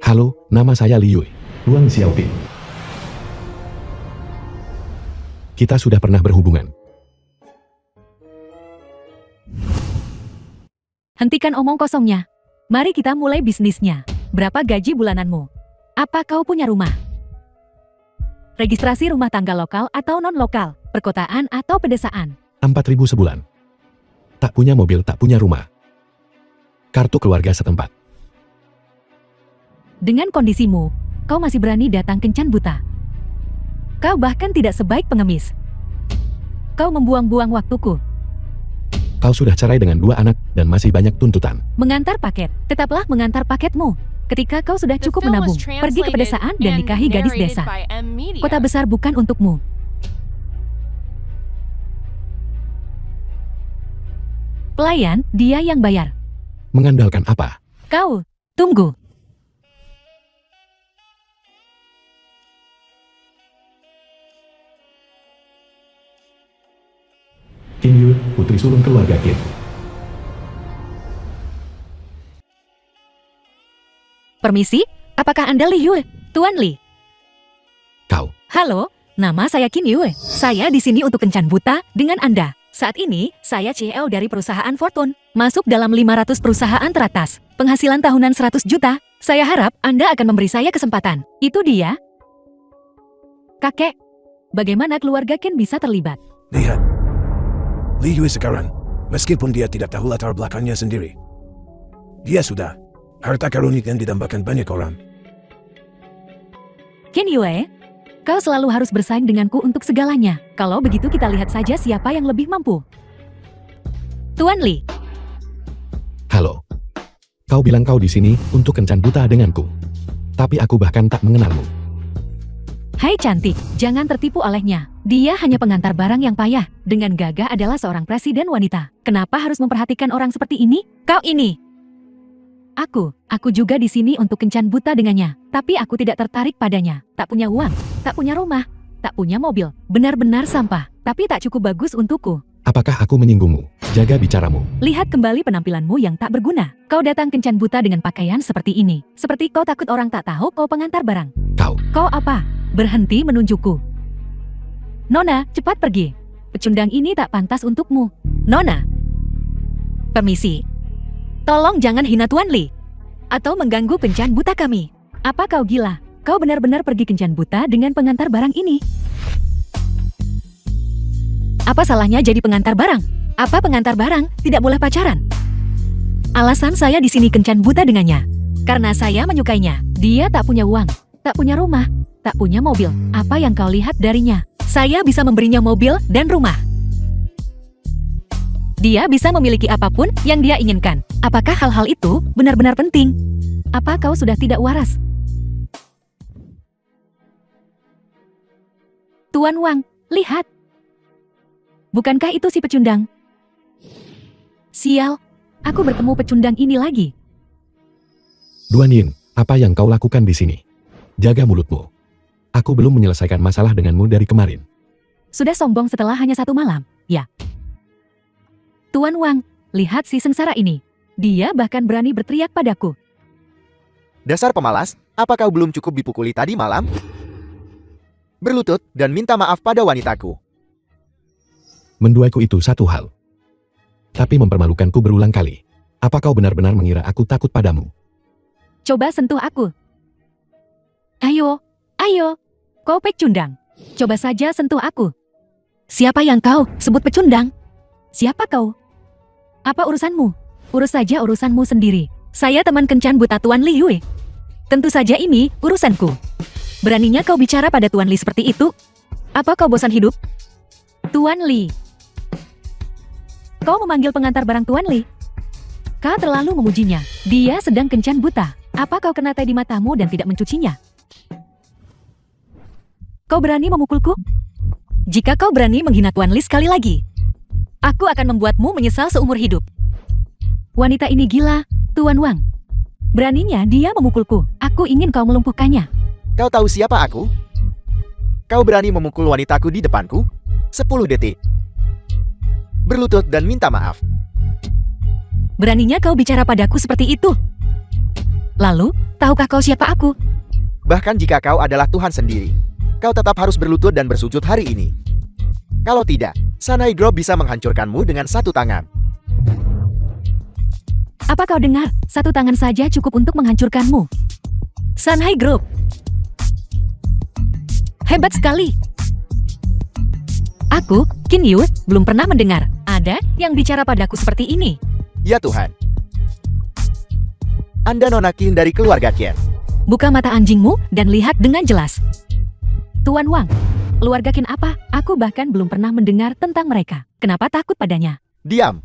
Halo, nama saya Li Yue. Tuan Xiaoping. Kita sudah pernah berhubungan. Hentikan omong kosongnya. Mari kita mulai bisnisnya. Berapa gaji bulananmu? Apa kau punya rumah? Registrasi rumah tangga lokal atau non-lokal, perkotaan atau pedesaan? 4.000 sebulan. Tak punya mobil, tak punya rumah. Kartu keluarga setempat. Dengan kondisimu, kau masih berani datang kencan buta. Kau bahkan tidak sebaik pengemis. Kau membuang-buang waktuku. Kau sudah cerai dengan 2 anak dan masih banyak tuntutan. Mengantar paket, tetaplah mengantar paketmu. Ketika kau sudah cukup menabung, pergi ke pedesaan dan nikahi gadis desa. Kota besar bukan untukmu. Pelayan, dia yang bayar. Mengandalkan apa? Kau, tunggu. Qin Yue, putri sulung keluarga Qin. Permisi, apakah Anda Li Yue, Tuan Li? Kau. Halo, nama saya Qin Yue. Saya di sini untuk kencan buta dengan Anda. Saat ini, saya CEO dari perusahaan Fortune. Masuk dalam 500 perusahaan teratas. Penghasilan tahunan 100 juta. Saya harap Anda akan memberi saya kesempatan. Itu dia. Kakek, bagaimana keluarga Qin bisa terlibat? Lihat. Li Yue sekarang, meskipun dia tidak tahu latar belakangnya sendiri. Dia sudah harta karun yang didambakan banyak orang. Qin Yue, kau selalu harus bersaing denganku untuk segalanya. Kalau begitu kita lihat saja siapa yang lebih mampu. Tuan Li. Halo. Kau bilang kau di sini untuk kencan buta denganku. Tapi aku bahkan tak mengenalmu. Hai cantik, jangan tertipu olehnya. Dia hanya pengantar barang yang payah. Dengan gagah adalah seorang presiden wanita. Kenapa harus memperhatikan orang seperti ini? Kau ini. Aku juga di sini untuk kencan buta dengannya. Tapi aku tidak tertarik padanya. Tak punya uang, tak punya rumah, tak punya mobil. Benar-benar sampah, tapi tak cukup bagus untukku. Apakah aku menyinggungmu? Jaga bicaramu. Lihat kembali penampilanmu yang tak berguna. Kau datang kencan buta dengan pakaian seperti ini. Seperti kau takut orang tak tahu kau pengantar barang. Kau apa? Berhenti menunjukku. Nona, cepat pergi. Pecundang ini tak pantas untukmu. Nona. Permisi. Tolong jangan hina Tuan Li. Atau mengganggu kencan buta kami. Apa kau gila? Kau benar-benar pergi kencan buta dengan pengantar barang ini. Apa salahnya jadi pengantar barang? Apa pengantar barang tidak boleh pacaran? Alasan saya di sini kencan buta dengannya. Karena saya menyukainya. Dia tak punya uang, tak punya rumah, tak punya mobil. Apa yang kau lihat darinya? Saya bisa memberinya mobil dan rumah. Dia bisa memiliki apapun yang dia inginkan. Apakah hal-hal itu benar-benar penting? Apa kau sudah tidak waras? Tuan Wang, lihat. Bukankah itu si pecundang? Sial, aku bertemu pecundang ini lagi. Duan Ying, apa yang kau lakukan di sini? Jaga mulutmu. Aku belum menyelesaikan masalah denganmu dari kemarin. Sudah sombong setelah hanya 1 malam, ya? Tuan Wang, lihat si sengsara ini. Dia bahkan berani berteriak padaku. Dasar pemalas, apa kau belum cukup dipukuli tadi malam? Berlutut dan minta maaf pada wanitaku. Menduaiku itu satu hal. Tapi mempermalukanku berulang kali. Apa kau benar-benar mengira aku takut padamu? Coba sentuh aku. Ayo, ayo. Kau pecundang. Coba saja sentuh aku. Siapa yang kau sebut pecundang? Siapa kau? Apa urusanmu? Urus saja urusanmu sendiri. Saya teman kencan buta Tuan Li Yue. Tentu saja ini urusanku. Beraninya kau bicara pada Tuan Li seperti itu? Apa kau bosan hidup? Tuan Li. Kau memanggil pengantar barang Tuan Li? Kau terlalu memujinya. Dia sedang kencan buta. Apa kau kena teh di matamu dan tidak mencucinya? Kau berani memukulku? Jika kau berani menghina Tuan Li sekali lagi, aku akan membuatmu menyesal seumur hidup. Wanita ini gila, Tuan Wang. Beraninya dia memukulku. Aku ingin kau melumpuhkannya. Kau tahu siapa aku? Kau berani memukul wanitaku di depanku? 10 detik. Berlutut dan minta maaf. Beraninya kau bicara padaku seperti itu? Lalu, Tahukah kau siapa aku? Bahkan jika kau adalah Tuhan sendiri, kau tetap harus berlutut dan bersujud hari ini. Kalau tidak, Sunhigh Group bisa menghancurkanmu dengan satu tangan. Apa kau dengar? Satu tangan saja cukup untuk menghancurkanmu. Sunhigh Group. Hebat sekali. Aku, Qin Yu, belum pernah mendengar ada yang bicara padaku seperti ini. Ya Tuhan. Anda Nona Qin dari keluarga Qian. Buka mata anjingmu dan lihat dengan jelas. Tuan Wang, keluarga Qin apa? Aku bahkan belum pernah mendengar tentang mereka. Kenapa takut padanya? Diam.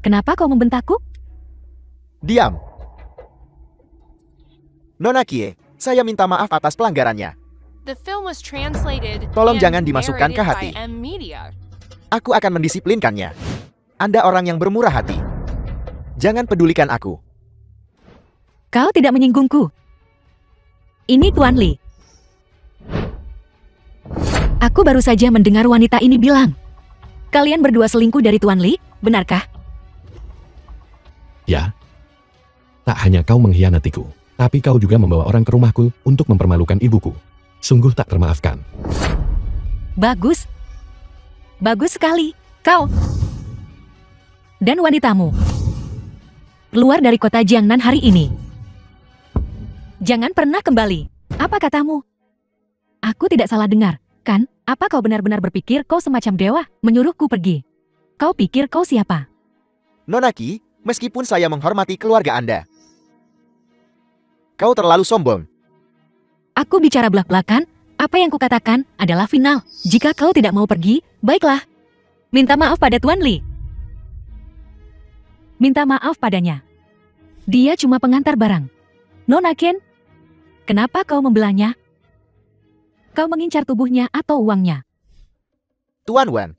Kenapa kau membentakku? Diam. Nona Kie, saya minta maaf atas pelanggarannya. Tolong jangan dimasukkan ke hati. Aku akan mendisiplinkannya. Anda orang yang bermurah hati. Jangan pedulikan aku. Kau tidak menyinggungku. Ini Tuan Li. Aku baru saja mendengar wanita ini bilang, kalian berdua selingkuh dari Tuan Li, benarkah? Ya. Tak hanya kau mengkhianatiku, tapi kau juga membawa orang ke rumahku untuk mempermalukan ibuku. Sungguh tak termaafkan. Bagus. Bagus sekali. Kau dan wanitamu keluar dari kota Jiangnan hari ini. Jangan pernah kembali. Apa katamu? Aku tidak salah dengar, kan? Apa kau benar-benar berpikir kau semacam dewa menyuruhku pergi? Kau pikir kau siapa? Nona Qi, meskipun saya menghormati keluarga Anda, kau terlalu sombong. Aku bicara belak-belakan, apa yang kukatakan adalah final. Jika kau tidak mau pergi, baiklah. Minta maaf pada Tuan Li. Minta maaf padanya. Dia cuma pengantar barang. Nona Qin, kenapa kau membelanya? Kau mengincar tubuhnya atau uangnya? Tuan Wan,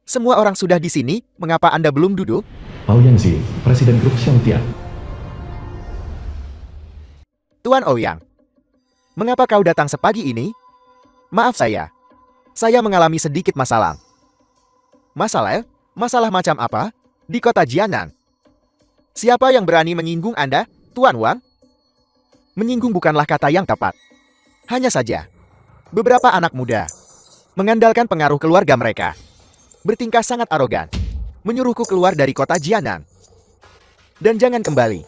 semua orang sudah di sini, mengapa Anda belum duduk? Pao Yangzi, Presiden Grup Xiongtian. Tuan Ouyang, mengapa kau datang sepagi ini? Maaf saya mengalami sedikit masalah. Masalah? Masalah macam apa? Di kota Jiangnan. Siapa yang berani menyinggung Anda, Tuan Wang? Menyinggung bukanlah kata yang tepat. Hanya saja, beberapa anak muda mengandalkan pengaruh keluarga mereka, bertingkah sangat arogan, menyuruhku keluar dari kota Jiangnan. Dan jangan kembali.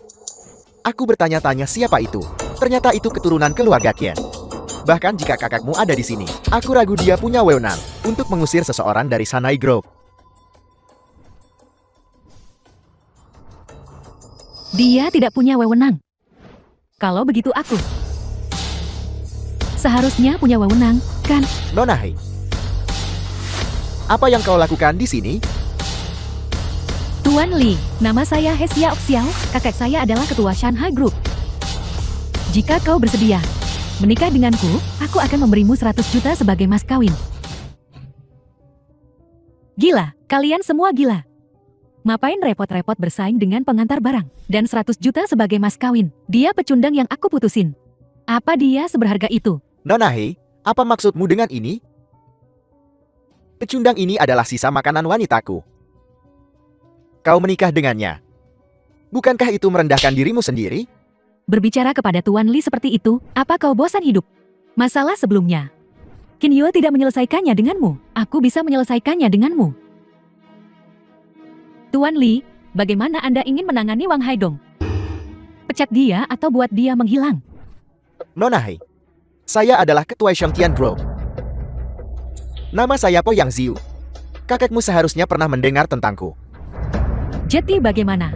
Aku bertanya-tanya siapa itu. Ternyata itu keturunan keluarga Qian. Bahkan jika kakakmu ada di sini, aku ragu dia punya wewenang untuk mengusir seseorang dari Sunhigh Group. Dia tidak punya wewenang. Kalau begitu aku seharusnya punya wewenang, kan? Nona Hei, apa yang kau lakukan di sini? Tuan Li, nama saya He Xiao Xiao, kakek saya adalah ketua Sunhigh Group. Jika kau bersedia menikah denganku, aku akan memberimu 100 juta sebagai mas kawin. Gila, kalian semua gila. Ngapain repot-repot bersaing dengan pengantar barang? Dan 100 juta sebagai mas kawin. Dia pecundang yang aku putusin. Apa dia seberharga itu? Nona Hei, apa maksudmu dengan ini? Pecundang ini adalah sisa makanan wanitaku. Kau menikah dengannya. Bukankah itu merendahkan dirimu sendiri? Berbicara kepada Tuan Li seperti itu, apa kau bosan hidup? Masalah sebelumnya, Qin Yu tidak menyelesaikannya denganmu. Aku bisa menyelesaikannya denganmu. Tuan Li, bagaimana Anda ingin menangani Wang Haidong? Pecat dia atau buat dia menghilang? Nona Hei, saya adalah ketua Xiongtian Group. Nama saya Po Yang Ziu. Kakekmu seharusnya pernah mendengar tentangku. Jadi bagaimana?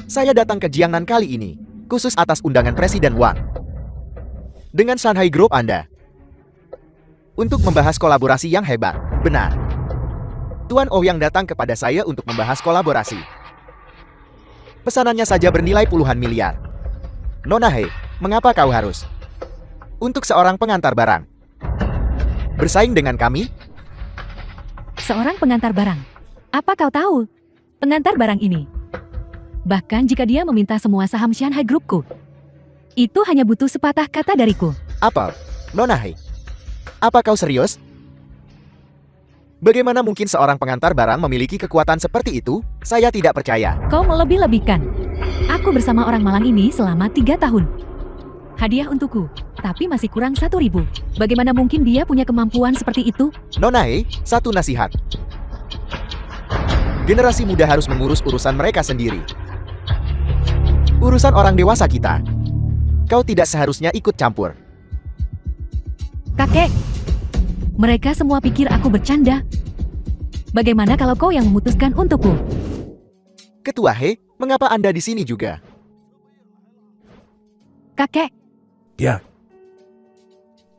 Saya datang ke Jiangnan kali ini, khusus atas undangan Presiden Wang. Dengan Sunhigh Group Anda. Untuk membahas kolaborasi yang hebat, benar. Tuan Ouyang datang kepada saya untuk membahas kolaborasi. Pesanannya saja bernilai puluhan miliar. Nona Hei, mengapa kau harus? Untuk seorang pengantar barang. Bersaing dengan kami? Seorang pengantar barang. Apa kau tahu? Pengantar barang ini. Bahkan jika dia meminta semua saham Sunhigh Groupku, itu hanya butuh sepatah kata dariku. Apa? Nona Hei, apa kau serius? Bagaimana mungkin seorang pengantar barang memiliki kekuatan seperti itu? Saya tidak percaya. Kau melebih-lebihkan. Aku bersama orang malang ini selama 3 tahun. Hadiah untukku, tapi masih kurang 1.000. Bagaimana mungkin dia punya kemampuan seperti itu? Nona He, satu nasihat. Generasi muda harus mengurus urusan mereka sendiri. Urusan orang dewasa kita. Kau tidak seharusnya ikut campur. Kakek, mereka semua pikir aku bercanda. Bagaimana kalau kau yang memutuskan untukku? Ketua He, mengapa Anda di sini juga? Kakek, Ya.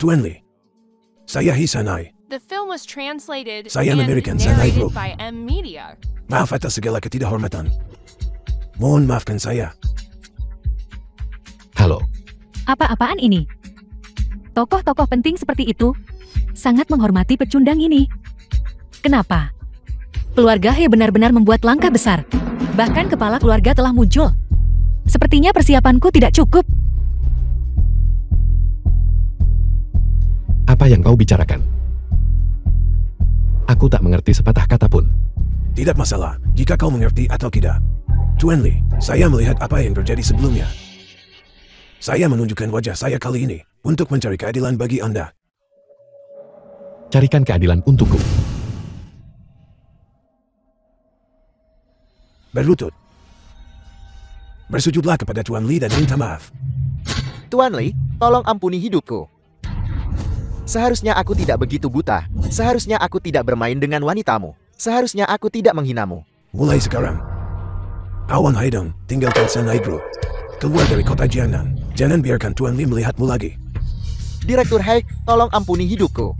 Tuan Lee. Saya He Sanai. The film was translated Saya and American Sanai narrated Group. by M Media. Maaf atas segala ketidakhormatan. Mohon maafkan saya. Halo, apa-apaan ini? Tokoh-tokoh penting seperti itu sangat menghormati pecundang ini. Kenapa? Keluarga He benar-benar membuat langkah besar. Bahkan kepala keluarga telah muncul. Sepertinya persiapanku tidak cukup. apa yang kau bicarakan? Aku tak mengerti sepatah kata pun. Tidak masalah jika kau mengerti atau tidak. Tuan Lee, saya melihat apa yang terjadi sebelumnya. Saya menunjukkan wajah saya kali ini untuk mencari keadilan bagi Anda. Carikan keadilan untukku. Berlutut. Bersujudlah kepada Tuan Lee dan minta maaf. Tuan Lee, tolong ampuni hidupku. Seharusnya aku tidak begitu buta. Seharusnya aku tidak bermain dengan wanitamu. Seharusnya aku tidak menghinamu. Mulai sekarang, Awan Haidong, tinggalkan Sanai Group. Keluar dari kota Jiangnan. Jangan biarkan Tuan Lee melihatmu lagi. Direktur He, tolong ampuni hidupku.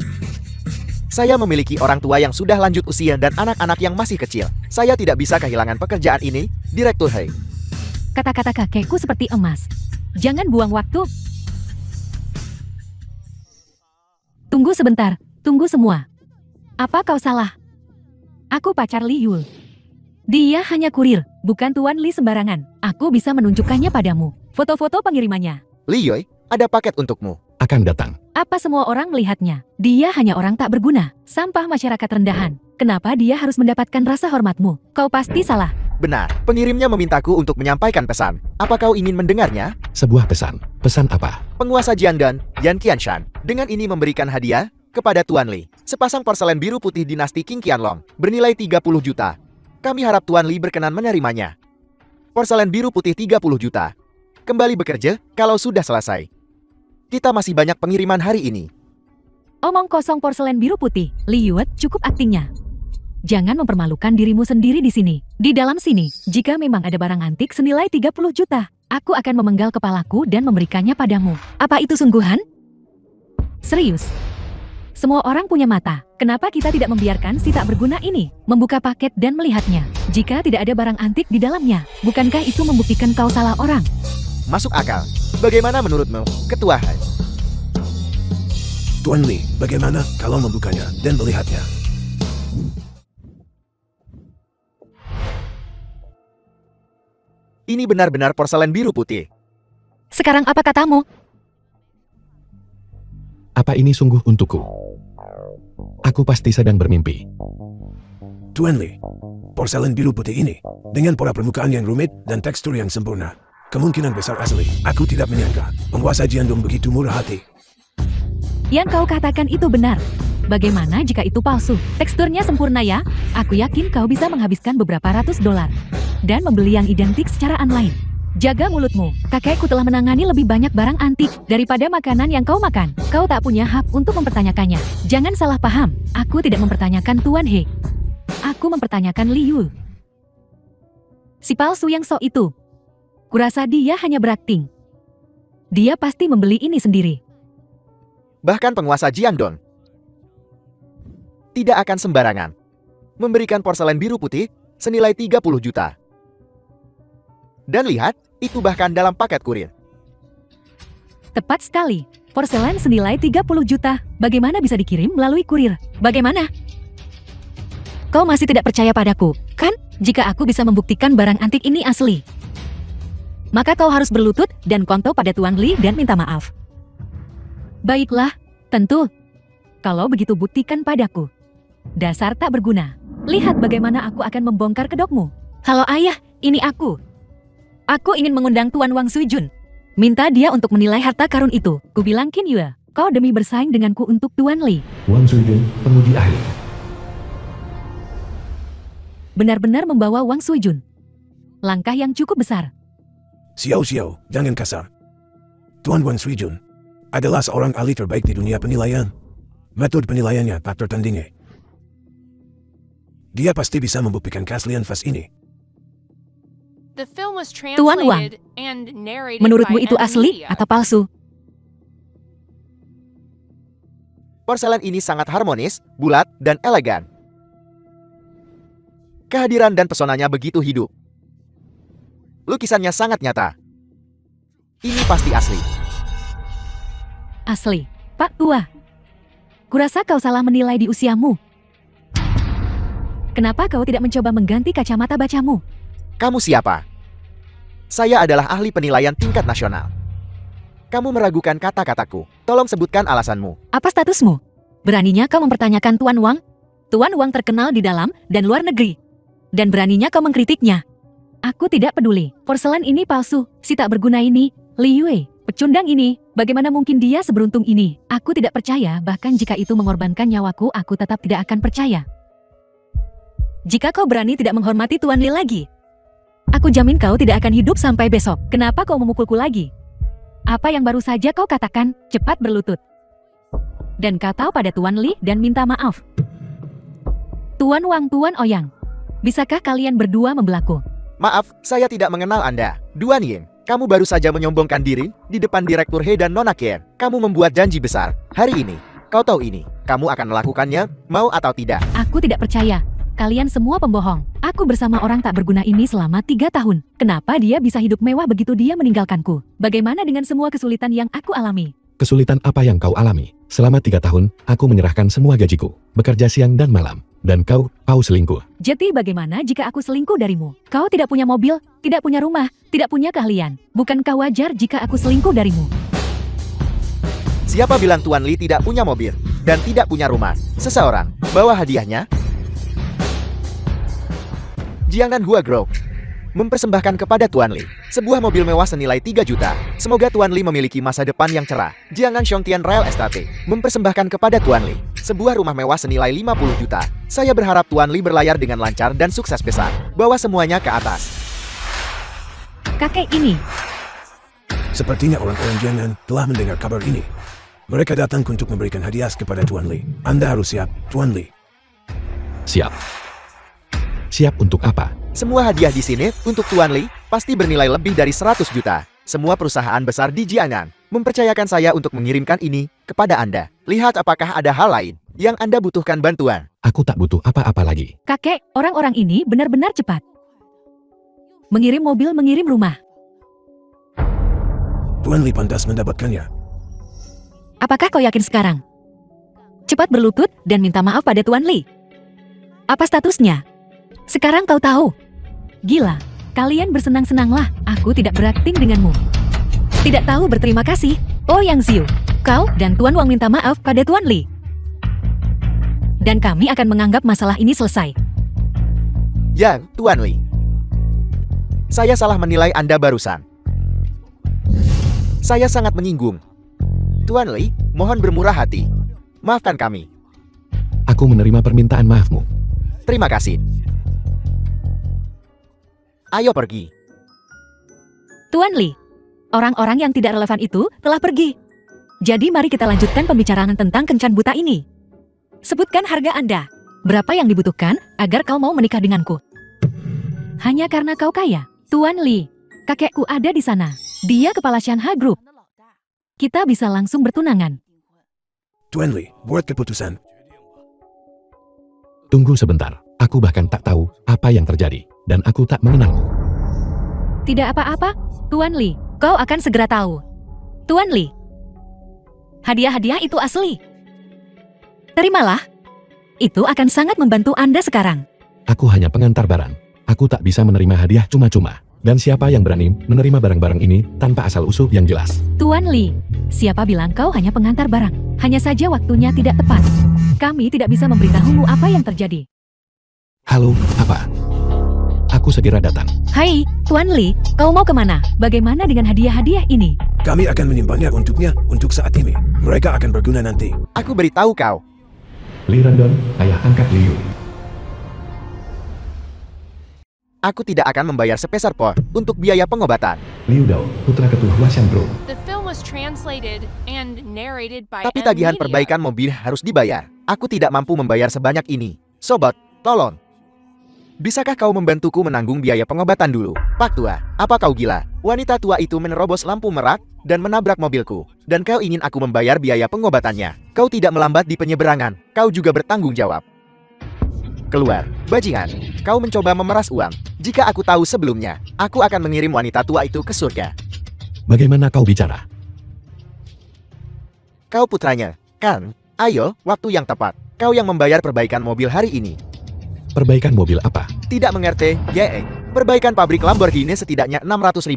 Saya memiliki orang tua yang sudah lanjut usia dan anak-anak yang masih kecil. Saya tidak bisa kehilangan pekerjaan ini, Direktur He. Kata-kata kakekku seperti emas. Jangan buang waktu. Tunggu sebentar, tunggu semua. Apa kau salah? Aku pacar Li Yul. Dia hanya kurir, bukan Tuan Lee sembarangan. Aku bisa menunjukkannya padamu. Foto-foto pengirimannya. Li Yui, ada paket untukmu. Akan datang. Apa semua orang melihatnya? Dia hanya orang tak berguna. Sampah masyarakat rendahan. Kenapa dia harus mendapatkan rasa hormatmu? Kau pasti salah. Benar, pengirimnya memintaku untuk menyampaikan pesan. Apa kau ingin mendengarnya? Sebuah pesan. Pesan apa? Penguasa Jiangdan, Yan Qianshan, dengan ini memberikan hadiah kepada Tuan Lee. Sepasang porselen biru putih dinasti King Qianlong, bernilai 30 juta. Kami harap Tuan Lee berkenan menerimanya. Porselen biru putih 30 juta. Kembali bekerja kalau sudah selesai. Kita masih banyak pengiriman hari ini. Omong kosong porselen biru putih. Li Yue cukup aktingnya. Jangan mempermalukan dirimu sendiri di sini. Di dalam sini, jika memang ada barang antik senilai 30 juta, aku akan memenggal kepalaku dan memberikannya padamu. Apa itu sungguhan? Serius? Semua orang punya mata. Kenapa kita tidak membiarkan si tak berguna ini membuka paket dan melihatnya? Jika tidak ada barang antik di dalamnya, bukankah itu membuktikan kau salah orang? Masuk akal. Bagaimana menurutmu, Ketua He? Tuan Lee, bagaimana kalau membukanya dan melihatnya? Ini benar-benar porselen biru putih. Sekarang apa katamu? Apa ini sungguh untukku? Aku pasti sedang bermimpi. Tuan Lee, porselen biru putih ini, dengan pola permukaan yang rumit dan tekstur yang sempurna, kemungkinan besar asli. Aku tidak menyangka penguasa Jiangdong begitu murah hati. Yang kau katakan itu benar. Bagaimana jika itu palsu? Teksturnya sempurna ya? Aku yakin kau bisa menghabiskan beberapa ratus dolar dan membeli yang identik secara online. Jaga mulutmu. Kakekku telah menangani lebih banyak barang antik daripada makanan yang kau makan. Kau tak punya hak untuk mempertanyakannya. Jangan salah paham. Aku tidak mempertanyakan Tuan He. Aku mempertanyakan Li Yul. Si palsu yang sok itu. Kurasa dia hanya berakting. Dia pasti membeli ini sendiri. Bahkan penguasa Jiangdong tidak akan sembarangan memberikan porselen biru putih senilai 30 juta. Dan lihat, itu bahkan dalam paket kurir. Tepat sekali. Porselen senilai 30 juta. Bagaimana bisa dikirim melalui kurir? Bagaimana? Kau masih tidak percaya padaku, kan? Jika aku bisa membuktikan barang antik ini asli, maka kau harus berlutut dan konto pada Tuan Lee dan minta maaf. Baiklah, tentu. Kalau begitu buktikan padaku. Dasar tak berguna. Lihat bagaimana aku akan membongkar kedokmu. Halo ayah, ini aku. Aku ingin mengundang Tuan Wang Suijun. Minta dia untuk menilai harta karun itu. Ku bilang Qin Yue, kau demi bersaing denganku untuk Tuan Li. Wang Suijun, penguji ahli. Benar-benar membawa Wang Suijun. Langkah yang cukup besar. Xiao, jangan kasar. Tuan Wang Suijun adalah seorang ahli terbaik di dunia penilaian. Metode penilaiannya tak tertandingi. Dia pasti bisa membuktikan keaslian vas ini. The film was Tuan Wang, translated and narrated menurutmu by itu Enemy asli Media. atau palsu? Porselen ini sangat harmonis, bulat, dan elegan. Kehadiran dan pesonanya begitu hidup. Lukisannya sangat nyata. Ini pasti asli. Asli, Pak Tua. Kurasa kau salah menilai di usiamu. Kenapa kau tidak mencoba mengganti kacamata bacamu? Kamu siapa? Saya adalah ahli penilaian tingkat nasional. Kamu meragukan kata-kataku. Tolong sebutkan alasanmu. Apa statusmu? Beraninya kau mempertanyakan Tuan Wang? Tuan Wang terkenal di dalam dan luar negeri. Dan beraninya kau mengkritiknya. Aku tidak peduli. Porselen ini palsu. Si tak berguna ini, Li Yue. Pecundang ini, bagaimana mungkin dia seberuntung ini? Aku tidak percaya, bahkan jika itu mengorbankan nyawaku, aku tetap tidak akan percaya. Jika kau berani tidak menghormati Tuan Li lagi, aku jamin kau tidak akan hidup sampai besok. Kenapa kau memukulku lagi? Apa yang baru saja kau katakan? Cepat berlutut. Dan kata pada Tuan Li dan minta maaf. Tuan Wang, Tuan Ouyang, bisakah kalian berdua membelaku? Maaf, saya tidak mengenal Anda. Duan Ying, kamu baru saja menyombongkan diri di depan Direktur He dan Nona Qian. Kamu membuat janji besar. Hari ini, kau tahu ini. Kamu akan melakukannya, mau atau tidak. Aku tidak percaya. Kalian semua pembohong. Aku bersama orang tak berguna ini selama 3 tahun. Kenapa dia bisa hidup mewah begitu dia meninggalkanku? Bagaimana dengan semua kesulitan yang aku alami? Kesulitan apa yang kau alami? Selama 3 tahun, aku menyerahkan semua gajiku, bekerja siang dan malam. Dan kau selingkuh. Jadi bagaimana jika aku selingkuh darimu? Kau tidak punya mobil, tidak punya rumah, tidak punya keahlian. Bukankah wajar jika aku selingkuh darimu? Siapa bilang Tuan Li tidak punya mobil dan tidak punya rumah? Seseorang, bawa hadiahnya. Jiangnan Hua Group mempersembahkan kepada Tuan Li sebuah mobil mewah senilai 3 juta. Semoga Tuan Li memiliki masa depan yang cerah. Jiangnan Shongtian Real Estate mempersembahkan kepada Tuan Li sebuah rumah mewah senilai 50 juta. Saya berharap Tuan Li berlayar dengan lancar dan sukses besar. Bawa semuanya ke atas. Kakek ini, Sepertinya orang-orang Jiangnan telah mendengar kabar ini. Mereka datang untuk memberikan hadiah kepada Tuan Li. Anda harus siap, Tuan Li. Siap. Siap untuk apa? Semua hadiah di sini untuk Tuan Li pasti bernilai lebih dari 100 juta. Semua perusahaan besar di Jiangnan mempercayakan saya untuk mengirimkan ini kepada Anda. Lihat apakah ada hal lain yang Anda butuhkan bantuan. Aku tak butuh apa-apa lagi. kakek, orang-orang ini benar-benar cepat. Mengirim mobil, mengirim rumah. Tuan Li pantas mendapatkannya. Apakah kau yakin sekarang? Cepat berlutut dan minta maaf pada Tuan Li. Apa statusnya? Sekarang kau tahu. Gila, kalian bersenang-senanglah. Aku tidak berakting denganmu. Tidak tahu berterima kasih. Oh Yang Xiu, kau dan Tuan Wang minta maaf pada Tuan Li. Dan kami akan menganggap masalah ini selesai. Ya, Tuan Li. Saya salah menilai Anda barusan. Saya sangat menyinggung. Tuan Li, mohon bermurah hati. Maafkan kami. Aku menerima permintaan maafmu. Terima kasih. Ayo pergi. Tuan Li, orang-orang yang tidak relevan itu telah pergi. Jadi mari kita lanjutkan pembicaraan tentang kencan buta ini. Sebutkan harga Anda. Berapa yang dibutuhkan agar kau mau menikah denganku? Hanya karena kau kaya. Tuan Li, kakekku ada di sana. Dia kepala Shanha Group. Kita bisa langsung bertunangan. Tuan Li, buat keputusan. Tunggu sebentar. Aku bahkan tak tahu apa yang terjadi. Dan aku tak mengenalmu. Tidak apa-apa, Tuan Li. Kau akan segera tahu. Tuan Li, hadiah-hadiah itu asli. Terimalah. Itu akan sangat membantu Anda sekarang. Aku hanya pengantar barang. Aku tak bisa menerima hadiah cuma-cuma. Dan siapa yang berani menerima barang-barang ini tanpa asal-usul yang jelas? Tuan Li, siapa bilang kau hanya pengantar barang? Hanya saja waktunya tidak tepat. Kami tidak bisa memberitahumu apa yang terjadi. Halo, apa? Aku segera datang. Hai, Tuan Li, kau mau kemana? Bagaimana dengan hadiah-hadiah ini? Kami akan menyimpannya untuknya untuk saat ini. Mereka akan berguna nanti. Aku beritahu kau. Li Rendon, ayah angkat Liu. Aku tidak akan membayar sepeser por untuk biaya pengobatan. Liu Dao, putra ketua Huashan Group. The film was translated and narrated by Tapi M tagihan Media. perbaikan mobil harus dibayar. Aku tidak mampu membayar sebanyak ini. Sobat, tolong. Bisakah kau membantuku menanggung biaya pengobatan dulu? Pak Tua, apa kau gila? Wanita tua itu menerobos lampu merak dan menabrak mobilku. Dan kau ingin aku membayar biaya pengobatannya. Kau tidak melambat di penyeberangan. Kau juga bertanggung jawab. Keluar, bajingan. Kau mencoba memeras uang. Jika aku tahu sebelumnya, aku akan mengirim wanita tua itu ke surga. Bagaimana kau bicara? Kau putranya, kan? Ayo, waktu yang tepat. Kau yang membayar perbaikan mobil hari ini. Perbaikan mobil apa? Tidak mengerti, GE. Perbaikan pabrik Lamborghini setidaknya 600.000.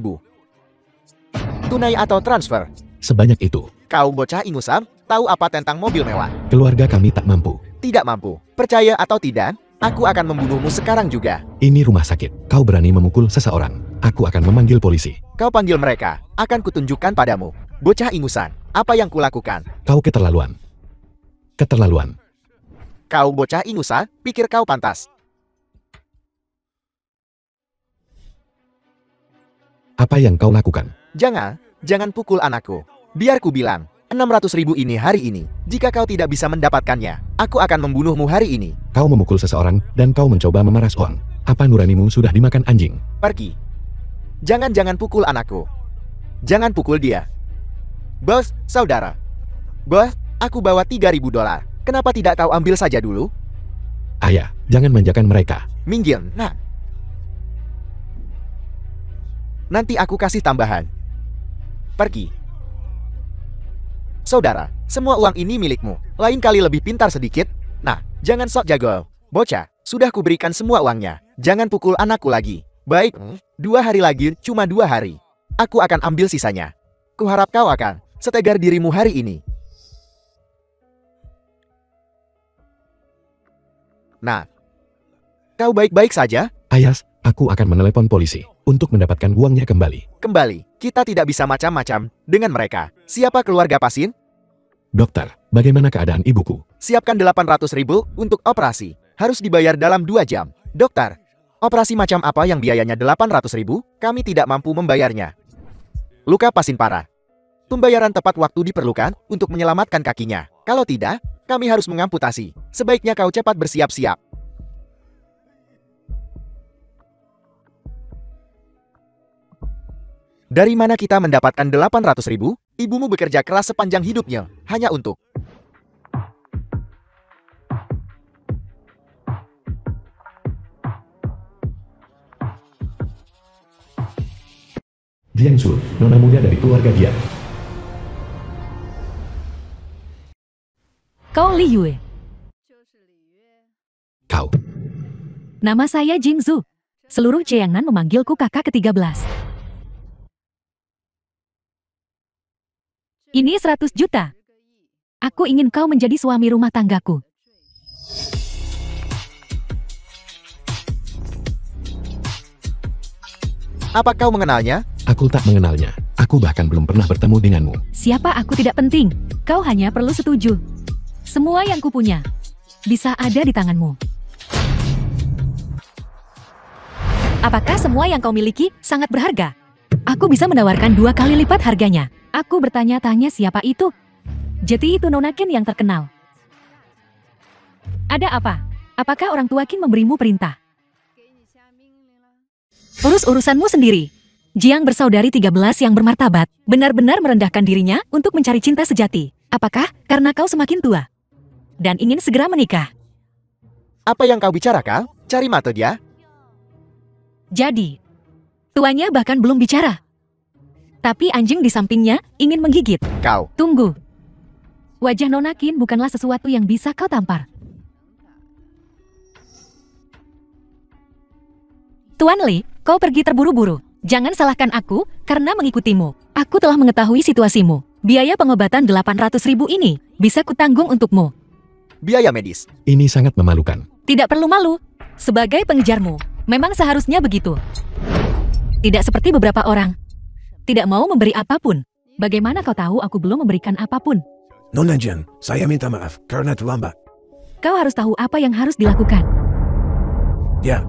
Tunai atau transfer? Sebanyak itu. Kau bocah ingusan, tahu apa tentang mobil mewah? Keluarga kami tak mampu. Tidak mampu. Percaya atau tidak, aku akan membunuhmu sekarang juga. Ini rumah sakit. Kau berani memukul seseorang. Aku akan memanggil polisi. Kau panggil mereka, akan kutunjukkan padamu. Bocah ingusan, apa yang kulakukan? Kau keterlaluan. Keterlaluan. Kau bocah ingusan, pikir kau pantas. Apa yang kau lakukan? Jangan pukul anakku. Biar ku bilang, 600.000 ini hari ini. Jika kau tidak bisa mendapatkannya, aku akan membunuhmu hari ini. Kau memukul seseorang dan kau mencoba memeras uang. Apa nuranimu sudah dimakan anjing? Pergi. Jangan pukul anakku. Jangan pukul dia. Bos, saudara. Bos, aku bawa $3.000. Kenapa tidak kau ambil saja dulu? Ayah, jangan manjakan mereka. Minggir, nah. Nanti aku kasih tambahan. Pergi. Saudara, semua uang ini milikmu. Lain kali lebih pintar sedikit. Nah, jangan sok jago. Bocah, sudah kuberikan semua uangnya. Jangan pukul anakku lagi. Baik, 2 hari lagi, cuma 2 hari. Aku akan ambil sisanya. Kuharap kau akan setegar dirimu hari ini. Nah, kau baik-baik saja? Ayas, aku akan menelepon polisi untuk mendapatkan uangnya kembali. Kembali, kita tidak bisa macam-macam dengan mereka. Siapa keluarga pasien? Dokter, bagaimana keadaan ibuku? Siapkan 800.000 untuk operasi. Harus dibayar dalam 2 jam. Dokter, operasi macam apa yang biayanya 800.000? Kami tidak mampu membayarnya. Luka pasien parah. Pembayaran tepat waktu diperlukan untuk menyelamatkan kakinya. Kalau tidak, kami harus mengamputasi. Sebaiknya kau cepat bersiap-siap. Dari mana kita mendapatkan 800.000? Ibumu bekerja keras sepanjang hidupnya, hanya untuk... Jiangsu, nona muda dari keluarga dia. Kau Li Yue. Kau. Nama saya Jingzu. Seluruh Jiangnan memanggilku kakak ke-13. Ini 100 juta. Aku ingin kau menjadi suami rumah tanggaku. Apa kau mengenalnya? Aku tak mengenalnya. Aku bahkan belum pernah bertemu denganmu. Siapa aku tidak penting. Kau hanya perlu setuju. Semua yang kupunya bisa ada di tanganmu. Apakah semua yang kau miliki sangat berharga? Aku bisa menawarkan 2 kali lipat harganya. Aku bertanya-tanya siapa itu. Jadi itu Nona Qin yang terkenal. Ada apa? Apakah orang tua Qin memberimu perintah? Urus urusanmu sendiri. Jiang bersaudari 13 yang bermartabat, benar-benar merendahkan dirinya untuk mencari cinta sejati. Apakah karena kau semakin tua dan ingin segera menikah? Apa yang kau bicarakan? Cari mata dia. Jadi, tuanya bahkan belum bicara. Tapi anjing di sampingnya ingin menggigit. Kau. Tunggu. Wajah Nona Qin bukanlah sesuatu yang bisa kau tampar. Tuan Li, kau pergi terburu-buru. Jangan salahkan aku karena mengikutimu. Aku telah mengetahui situasimu. Biaya pengobatan 800.000 ini bisa kutanggung untukmu. Biaya medis. Ini sangat memalukan. Tidak perlu malu. Sebagai pengejarmu, Memang seharusnya begitu. Tidak seperti beberapa orang. Tidak mau memberi apapun. Bagaimana kau tahu aku belum memberikan apapun? Nona Jen, saya minta maaf karena terlambat. Kau harus tahu apa yang harus dilakukan. Ya,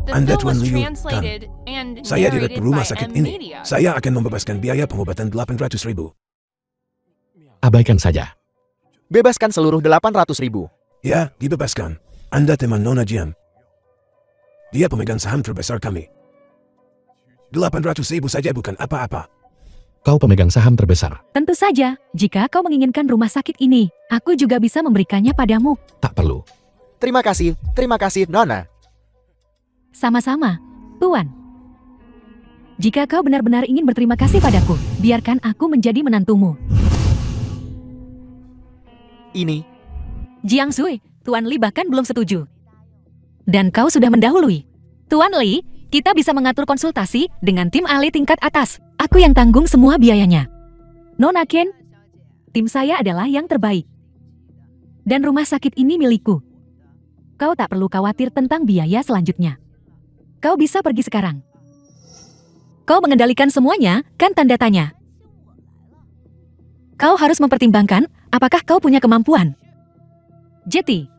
The Anda film Tuan was Liu, translated and saya narrated direktur rumah by sakit M ini. Media. Saya akan membebaskan biaya pengobatan 800.000. Abaikan saja. Bebaskan seluruh 800.000. Ya, dibebaskan. Anda teman Nona Jen. Dia pemegang saham terbesar kami. 800.000 saja bukan apa-apa. Kau pemegang saham terbesar. Tentu saja, jika kau menginginkan rumah sakit ini, aku juga bisa memberikannya padamu. Tak perlu. Terima kasih, Nona. Sama-sama, Tuan. Jika kau benar-benar ingin berterima kasih padaku, biarkan aku menjadi menantumu. Ini, Jiang Sui, Tuan Li bahkan belum setuju. Dan kau sudah mendahului. Tuan Li, kita bisa mengatur konsultasi dengan tim ahli tingkat atas. Aku yang tanggung semua biayanya. Nona Ken, tim saya adalah yang terbaik. Dan rumah sakit ini milikku. Kau tak perlu khawatir tentang biaya selanjutnya. Kau bisa pergi sekarang. Kau mengendalikan semuanya, kan tanda tanya. Kau harus mempertimbangkan apakah kau punya kemampuan. Jetty,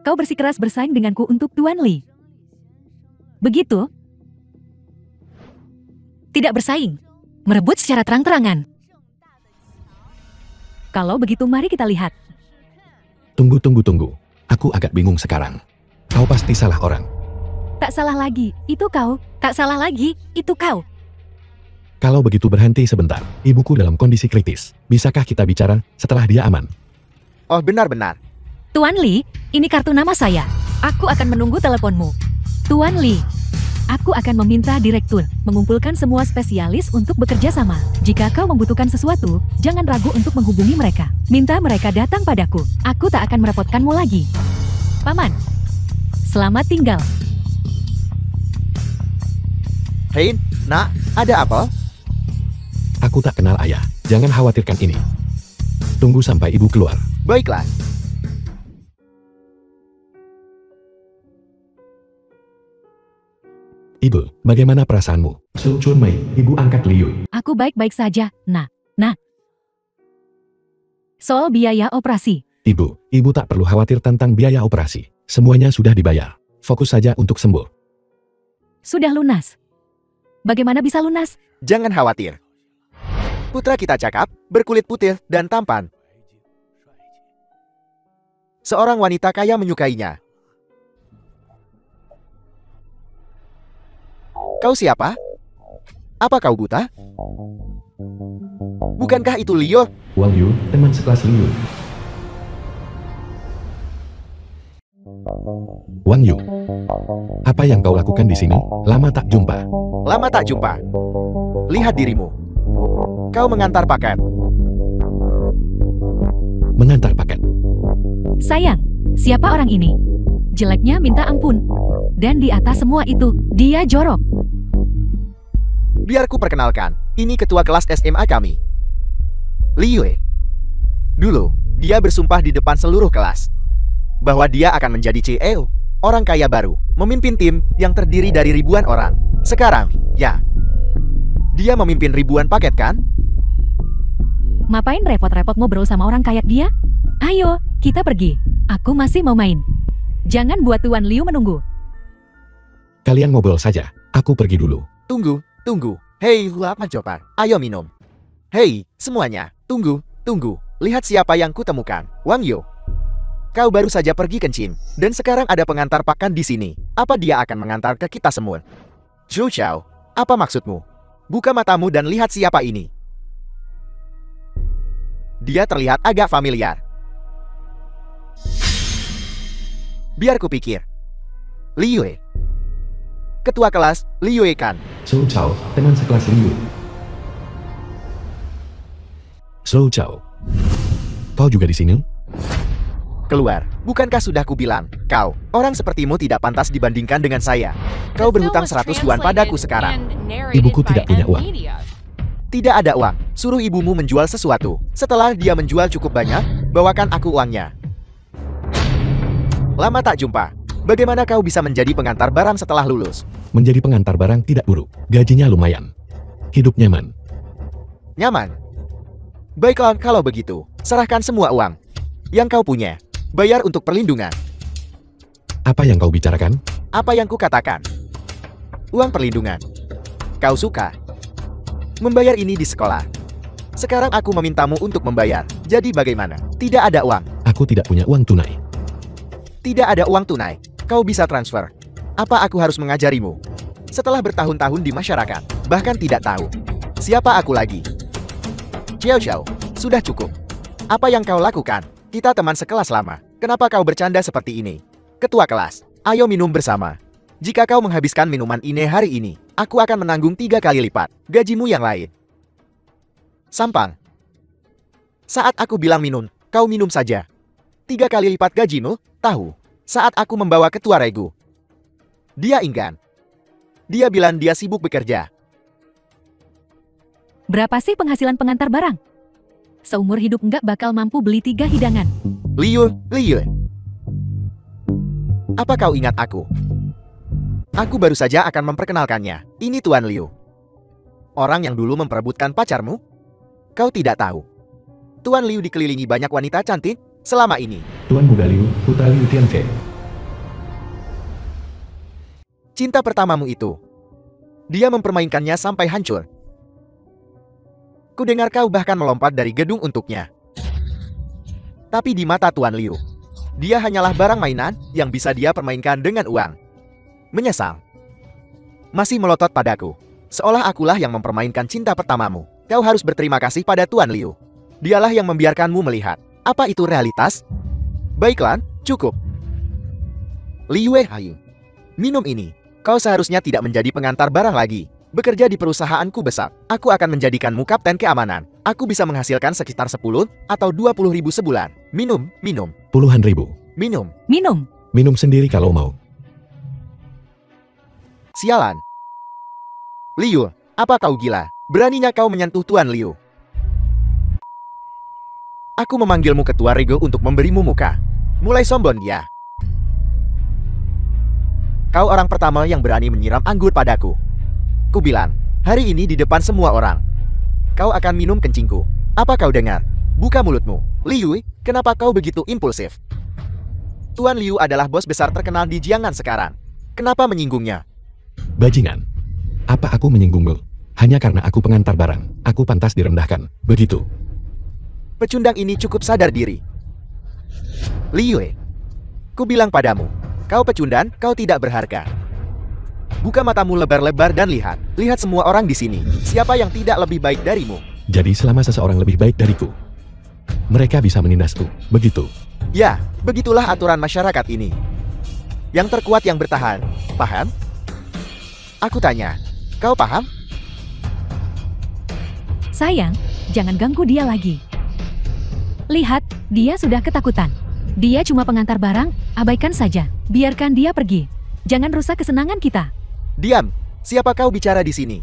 kau bersikeras bersaing denganku untuk Tuan Li. Begitu? Tidak bersaing. Merebut secara terang-terangan. Kalau begitu mari kita lihat. Tunggu. Aku agak bingung sekarang. Kau pasti salah orang. Tak salah lagi, itu kau. Tak salah lagi, itu kau. Kalau begitu berhenti sebentar. Ibuku dalam kondisi kritis. Bisakah kita bicara setelah dia aman? oh benar-benar. Tuan Li, ini kartu nama saya. Aku akan menunggu teleponmu. Tuan Li, aku akan meminta direktur mengumpulkan semua spesialis untuk bekerja sama. Jika kau membutuhkan sesuatu, jangan ragu untuk menghubungi mereka. Minta mereka datang padaku. Aku tak akan merepotkanmu lagi. Paman, selamat tinggal. Hei, nak, ada apa? Aku tak kenal ayah. Jangan khawatirkan ini. Tunggu sampai ibu keluar. Baiklah. Ibu, bagaimana perasaanmu? Su Chun Mei, ibu angkat Liu. Aku baik-baik saja, nah. Soal biaya operasi. Ibu tak perlu khawatir tentang biaya operasi. Semuanya sudah dibayar. Fokus saja untuk sembuh. Sudah lunas. Bagaimana bisa lunas? Jangan khawatir. Putra kita cakap, berkulit putih, dan tampan. Seorang wanita kaya menyukainya. Kau siapa? Apa kau buta? Bukankah itu Leo? Wang Yu, teman sekelas Liu. Wang Yu, apa yang kau lakukan di sini? Lama tak jumpa. Lama tak jumpa. Lihat dirimu. Kau mengantar paket. Mengantar paket. Sayang, siapa orang ini? Jeleknya minta ampun. Dan di atas semua itu, dia jorok. Biar ku perkenalkan, ini ketua kelas SMA kami. Liu. Dulu, dia bersumpah di depan seluruh kelas bahwa dia akan menjadi CEO, orang kaya baru, memimpin tim yang terdiri dari ribuan orang. Sekarang, ya, dia memimpin ribuan paket kan? Ngapain repot-repot ngobrol sama orang kayak dia? Ayo, kita pergi. Aku masih mau main. Jangan buat Tuan Liu menunggu. Kalian ngobrol saja. Aku pergi dulu. Tunggu. Hei, apa coba? Ayo minum. Hei, semuanya. Tunggu. Lihat siapa yang kutemukan. Wang Yu. Kau baru saja pergi kencing, dan sekarang ada pengantar pakan di sini. Apa dia akan mengantar ke kita semua? Zhou Xiao, apa maksudmu? Buka matamu dan lihat siapa ini. Dia terlihat agak familiar. Biar kupikir. Liu. Ketua kelas, Liu kan? Zhou Chao, teman sekelas Liu. Zhou Chao, kau juga di sini? Keluar. Bukankah sudah kubilang, kau, orang sepertimu tidak pantas dibandingkan dengan saya. Kau berhutang 100 yuan padaku sekarang. Ibuku tidak punya uang. Tidak ada uang. Suruh ibumu menjual sesuatu. Setelah dia menjual cukup banyak, bawakan aku uangnya. Lama tak jumpa. Bagaimana kau bisa menjadi pengantar barang setelah lulus? Menjadi pengantar barang tidak buruk. Gajinya lumayan. Hidup nyaman. Nyaman? Baiklah, kalau begitu, serahkan semua uang yang kau punya. Bayar untuk perlindungan. Apa yang kau bicarakan? Apa yang kukatakan? Uang perlindungan. Kau suka membayar ini di sekolah. Sekarang aku memintamu untuk membayar. Jadi bagaimana? Tidak ada uang. Aku tidak punya uang tunai. Tidak ada uang tunai. Kau bisa transfer. Apa aku harus mengajarimu? Setelah bertahun-tahun di masyarakat, bahkan tidak tahu siapa aku lagi. Xiao Xiao, sudah cukup. Apa yang kau lakukan? Kita teman sekelas lama. Kenapa kau bercanda seperti ini? Ketua kelas, ayo minum bersama. Jika kau menghabiskan minuman ini hari ini, aku akan menanggung 3 kali lipat gajimu yang lain. Sampang. Saat aku bilang minum, kau minum saja. 3 kali lipat gajimu, tahu. Saat aku membawa ketua regu, dia enggan. Dia bilang dia sibuk bekerja. Berapa sih penghasilan pengantar barang? Seumur hidup nggak bakal mampu beli 3 hidangan. Liu. Apa kau ingat aku? Aku baru saja akan memperkenalkannya. Ini Tuan Liu. Orang yang dulu memperebutkan pacarmu? Kau tidak tahu. Tuan Liu dikelilingi banyak wanita cantik selama ini. Tuan Muda Liu, Putra Liu Tianfei. Cinta pertamamu itu. Dia mempermainkannya sampai hancur. Kudengar kau bahkan melompat dari gedung untuknya. Tapi di mata Tuan Liu, dia hanyalah barang mainan yang bisa dia permainkan dengan uang. Menyesal. Masih melotot padaku. Seolah akulah yang mempermainkan cinta pertamamu. Kau harus berterima kasih pada Tuan Liu. Dialah yang membiarkanmu melihat. Apa itu realitas? Baiklah, cukup. Liu Hai. Minum ini. Kau seharusnya tidak menjadi pengantar barang lagi. Bekerja di perusahaanku besar. Aku akan menjadikanmu kapten keamanan. Aku bisa menghasilkan sekitar 10 atau 20 ribu sebulan. Minum. Puluhan ribu. Minum. Minum sendiri kalau mau. Sialan. Liu, apa kau gila? Beraninya kau menyentuh Tuan Liu. Aku memanggilmu ketua rego untuk memberimu muka. Mulai sombong dia. Kau orang pertama yang berani menyiram anggur padaku. Ku bilang, hari ini di depan semua orang. Kau akan minum kencingku. Apa kau dengar? Buka mulutmu. Liu, kenapa kau begitu impulsif? Tuan Liu adalah bos besar terkenal di Jiangnan sekarang. Kenapa menyinggungnya? Bajingan. Apa aku menyinggungmu? Hanya karena aku pengantar barang. Aku pantas direndahkan. Begitu. Pecundang ini cukup sadar diri. Liu, ku bilang padamu, kau pecundang, kau tidak berharga. Buka matamu lebar-lebar dan lihat. Lihat semua orang di sini. Siapa yang tidak lebih baik darimu? Jadi selama seseorang lebih baik dariku, mereka bisa menindasku. Begitu. Ya, begitulah aturan masyarakat ini. Yang terkuat yang bertahan. Paham? Aku tanya, kau paham? Sayang, jangan ganggu dia lagi. Lihat, dia sudah ketakutan. Dia cuma pengantar barang, abaikan saja. Biarkan dia pergi. Jangan rusak kesenangan kita. Diam, siapa kau bicara di sini?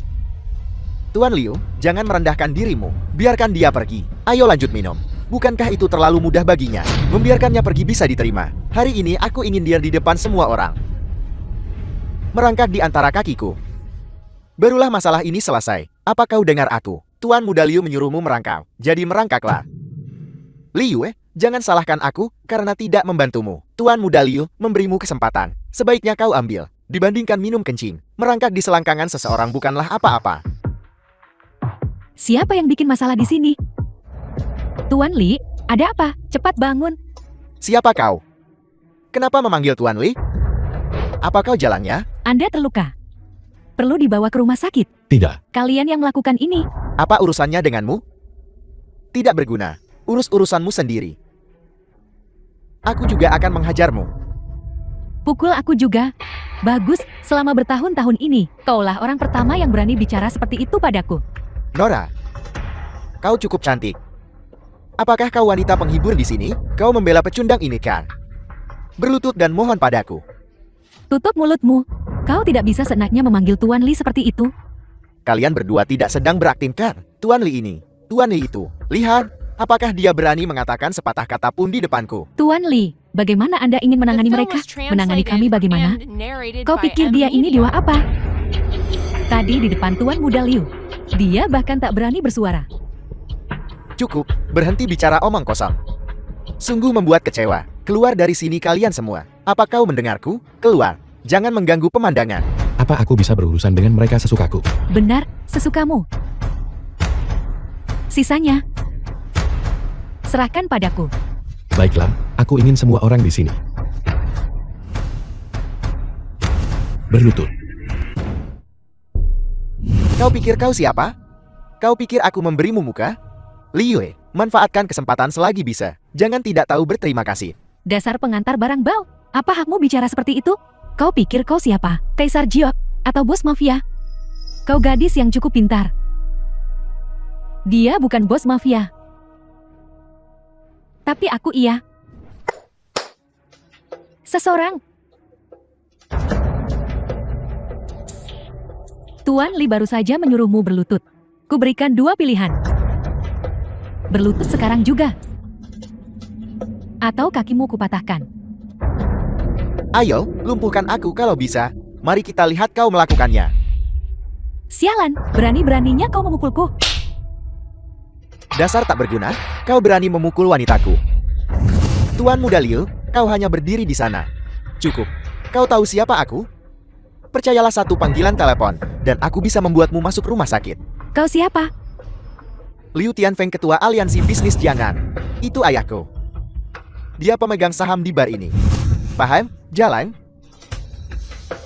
Tuan Liu, jangan merendahkan dirimu. Biarkan dia pergi. Ayo lanjut minum. Bukankah itu terlalu mudah baginya? Membiarkannya pergi bisa diterima. Hari ini aku ingin dia di depan semua orang. Merangkak di antara kakiku. Barulah masalah ini selesai. Apa kau dengar aku? Tuan Muda Liu menyuruhmu merangkak. Jadi merangkaklah. Liu, jangan salahkan aku karena tidak membantumu. Tuan Muda Liu memberimu kesempatan. Sebaiknya kau ambil. Dibandingkan minum kencing, merangkak di selangkangan seseorang bukanlah apa-apa. Siapa yang bikin masalah di sini? Tuan Li, ada apa? Cepat bangun. Siapa kau? Kenapa memanggil Tuan Li? Apa kau jalannya? Anda terluka. Perlu dibawa ke rumah sakit. Tidak. Kalian yang melakukan ini. Apa urusannya denganmu? Tidak berguna. Urus urusanmu sendiri. Aku juga akan menghajarmu. Pukul aku juga. Bagus, selama bertahun-tahun ini, kaulah orang pertama yang berani bicara seperti itu padaku. Nora, kau cukup cantik. Apakah kau wanita penghibur di sini? Kau membela pecundang ini kan? Berlutut dan mohon padaku. Tutup mulutmu. Kau tidak bisa seenaknya memanggil Tuan Li seperti itu. Kalian berdua tidak sedang berakting kan? Tuan Li ini, Tuan Li itu. Lihat, apakah dia berani mengatakan sepatah kata pun di depanku? Tuan Li, Bagaimana Anda ingin The menangani film mereka? was Menangani kami translated bagaimana? and narrated Kau by pikir Emma dia ini Media. dewa apa? Tadi di depan Tuan Muda Liu. Dia bahkan tak berani bersuara. Cukup, berhenti bicara omong kosong. Sungguh membuat kecewa. Keluar dari sini kalian semua. Apa kau mendengarku? Keluar. Jangan mengganggu pemandangan. Apa aku bisa berurusan dengan mereka sesukaku? Benar, sesukamu. Sisanya, serahkan padaku. Baiklah, aku ingin semua orang di sini berlutut. Kau pikir kau siapa? Kau pikir aku memberimu muka? Liu, manfaatkan kesempatan selagi bisa. Jangan tidak tahu berterima kasih. Dasar pengantar barang bau. Apa hakmu bicara seperti itu? Kau pikir kau siapa? Kaisar Jiok? Atau bos mafia? Kau gadis yang cukup pintar. Dia bukan bos mafia. Tapi aku iya. Seseorang. Tuan Li baru saja menyuruhmu berlutut. Kuberikan 2 pilihan. Berlutut sekarang juga. Atau kakimu kupatahkan. Ayo, lumpuhkan aku kalau bisa. Mari kita lihat kau melakukannya. Sialan, berani-beraninya kau memukulku. Dasar tak berguna, kau berani memukul wanitaku. Tuan Muda Liu, kau hanya berdiri di sana. Cukup. Kau tahu siapa aku? Percayalah satu panggilan telepon, dan aku bisa membuatmu masuk rumah sakit. Kau siapa? Liu Tianfeng, ketua aliansi bisnis Jiangnan. Itu ayahku. Dia pemegang saham di bar ini. Paham? Jalan.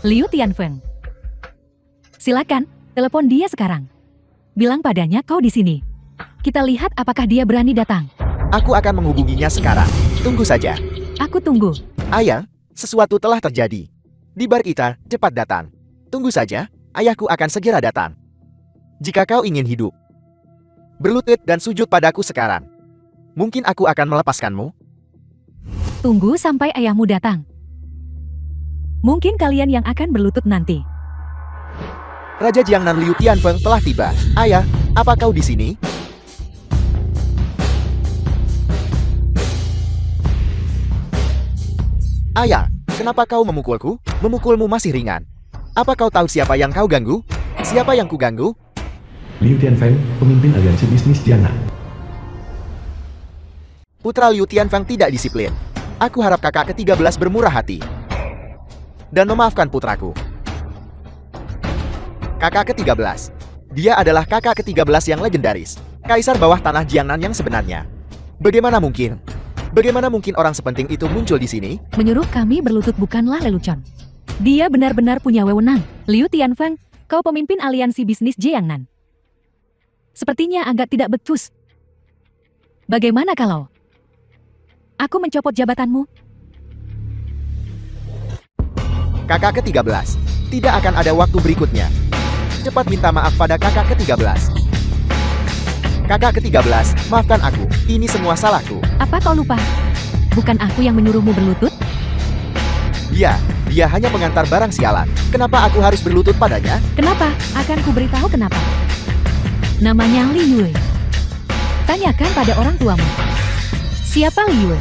Liu Tianfeng. Silakan, telepon dia sekarang. Bilang padanya kau di sini. Kita lihat apakah dia berani datang. Aku akan menghubunginya sekarang. Tunggu saja. Aku tunggu. Ayah, sesuatu telah terjadi. Di bar kita, cepat datang. Tunggu saja, ayahku akan segera datang. Jika kau ingin hidup, berlutut dan sujud padaku sekarang. Mungkin aku akan melepaskanmu. Tunggu sampai ayahmu datang. Mungkin kalian yang akan berlutut nanti. Raja Jiangnan Liu Tianfeng telah tiba. Ayah, apa kau di sini? Ayah, kenapa kau memukulku? Memukulmu masih ringan. Apa kau tahu siapa yang kau ganggu? Siapa yang ku ganggu? Liu Tianfeng, pemimpin aliansi bisnis Jiangnan. Putra Liu Tianfeng tidak disiplin. Aku harap kakak ke-13 bermurah hati dan memaafkan putraku. Kakak ke-13. Dia adalah kakak ke-13 yang legendaris. Kaisar bawah tanah Jiangnan yang sebenarnya. Bagaimana mungkin? Bagaimana mungkin orang sepenting itu muncul di sini? Menyuruh kami berlutut bukanlah lelucon. Dia benar-benar punya wewenang. Liu Tianfeng, kau pemimpin aliansi bisnis Jiangnan. Sepertinya agak tidak becus. Bagaimana kalau aku mencopot jabatanmu? Kakak ke-13. Tidak akan ada waktu berikutnya. Cepat minta maaf pada kakak ke-13. Kakak ke-13, maafkan aku. Ini semua salahku. Apa kau lupa? Bukan aku yang menyuruhmu berlutut? Dia hanya pengantar barang sialan. Kenapa aku harus berlutut padanya? Kenapa? Akan kuberitahu kenapa. Namanya Li Yue. Tanyakan pada orang tuamu. Siapa Li Yue?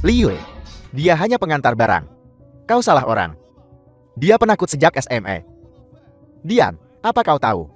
Liu, dia hanya pengantar barang. Kau salah orang. Dia penakut sejak SMA. Diam, apa kau tahu?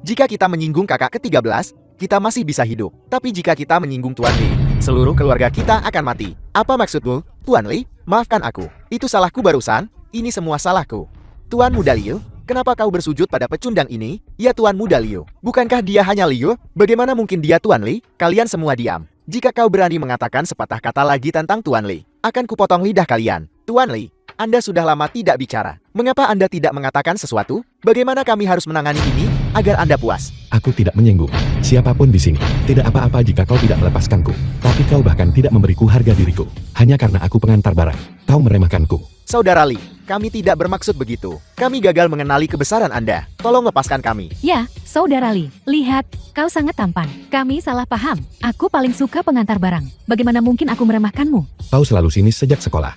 Jika kita menyinggung kakak ke-13, kita masih bisa hidup. Tapi jika kita menyinggung Tuan Li, seluruh keluarga kita akan mati. Apa maksudmu, Tuan Li? Maafkan aku. Itu salahku barusan. Ini semua salahku. Tuan Muda Liu, kenapa kau bersujud pada pecundang ini? Ya Tuan Muda Liu. Bukankah dia hanya Liu? Bagaimana mungkin dia Tuan Li? Kalian semua diam. Jika kau berani mengatakan sepatah kata lagi tentang Tuan Li, akan kupotong lidah kalian. Tuan Li, Anda sudah lama tidak bicara. Mengapa Anda tidak mengatakan sesuatu? Bagaimana kami harus menangani ini agar Anda puas? Aku tidak menyinggung siapapun di sini. Tidak apa-apa jika kau tidak melepaskanku. Tapi kau bahkan tidak memberiku harga diriku. Hanya karena aku pengantar barang. Kau meremehkanku. Saudara Li, kami tidak bermaksud begitu. Kami gagal mengenali kebesaran Anda. Tolong lepaskan kami. Ya, Saudara Li. Lihat, kau sangat tampan. Kami salah paham. Aku paling suka pengantar barang. Bagaimana mungkin aku meremehkanmu? Kau selalu sinis sejak sekolah.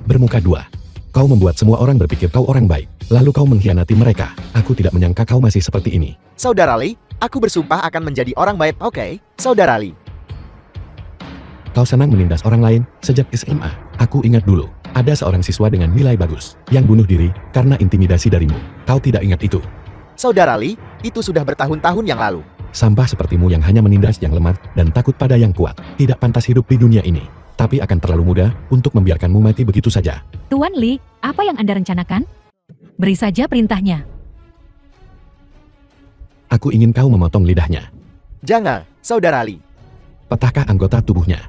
Bermuka dua. Kau membuat semua orang berpikir kau orang baik. Lalu kau mengkhianati mereka. Aku tidak menyangka kau masih seperti ini. Saudara Li, aku bersumpah akan menjadi orang baik, oke? Saudara Li. Kau senang menindas orang lain sejak SMA. Aku ingat dulu, ada seorang siswa dengan nilai bagus yang bunuh diri karena intimidasi darimu. Kau tidak ingat itu? Saudara Lee, itu sudah bertahun-tahun yang lalu. Sampah sepertimu yang hanya menindas yang lemah dan takut pada yang kuat, tidak pantas hidup di dunia ini. Tapi akan terlalu mudah untuk membiarkanmu mati begitu saja. Tuan Lee, apa yang Anda rencanakan? Beri saja perintahnya. Aku ingin kau memotong lidahnya. Jangan, Saudara Lee. Petahkah anggota tubuhnya?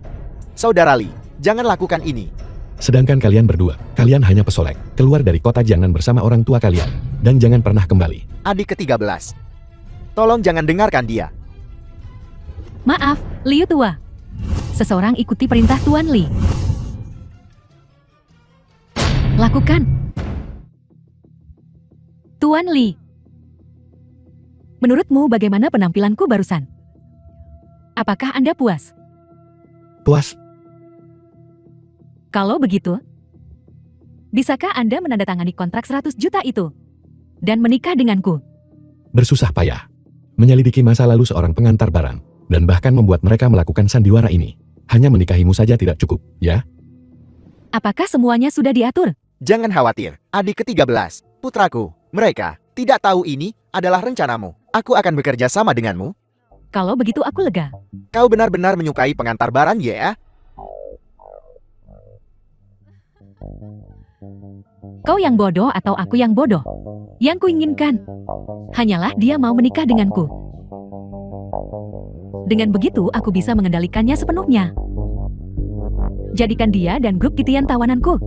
Saudara Lee, jangan lakukan ini. Sedangkan kalian berdua, kalian hanya pesolek. Keluar dari kota Jiangnan bersama orang tua kalian. Dan jangan pernah kembali. Adik ke-13. Tolong jangan dengarkan dia. Maaf, Liu tua. Seseorang ikuti perintah Tuan Lee. Lakukan. Tuan Lee. Menurutmu bagaimana penampilanku barusan? Apakah Anda puas? Puas? Kalau begitu, bisakah Anda menandatangani kontrak 100 juta itu? Dan menikah denganku? Bersusah payah. Menyelidiki masa lalu seorang pengantar barang. Dan bahkan membuat mereka melakukan sandiwara ini. Hanya menikahimu saja tidak cukup, ya? Apakah semuanya sudah diatur? Jangan khawatir, adik ke-13, putraku. Mereka tidak tahu ini adalah rencanamu. Aku akan bekerja sama denganmu. Kalau begitu aku lega. Kau benar-benar menyukai pengantar barang, ya? Kau yang bodoh atau aku yang bodoh? Yang kuinginkan hanyalah dia mau menikah denganku. Dengan begitu aku bisa mengendalikannya sepenuhnya. Jadikan dia dan grup Kitian tawananku.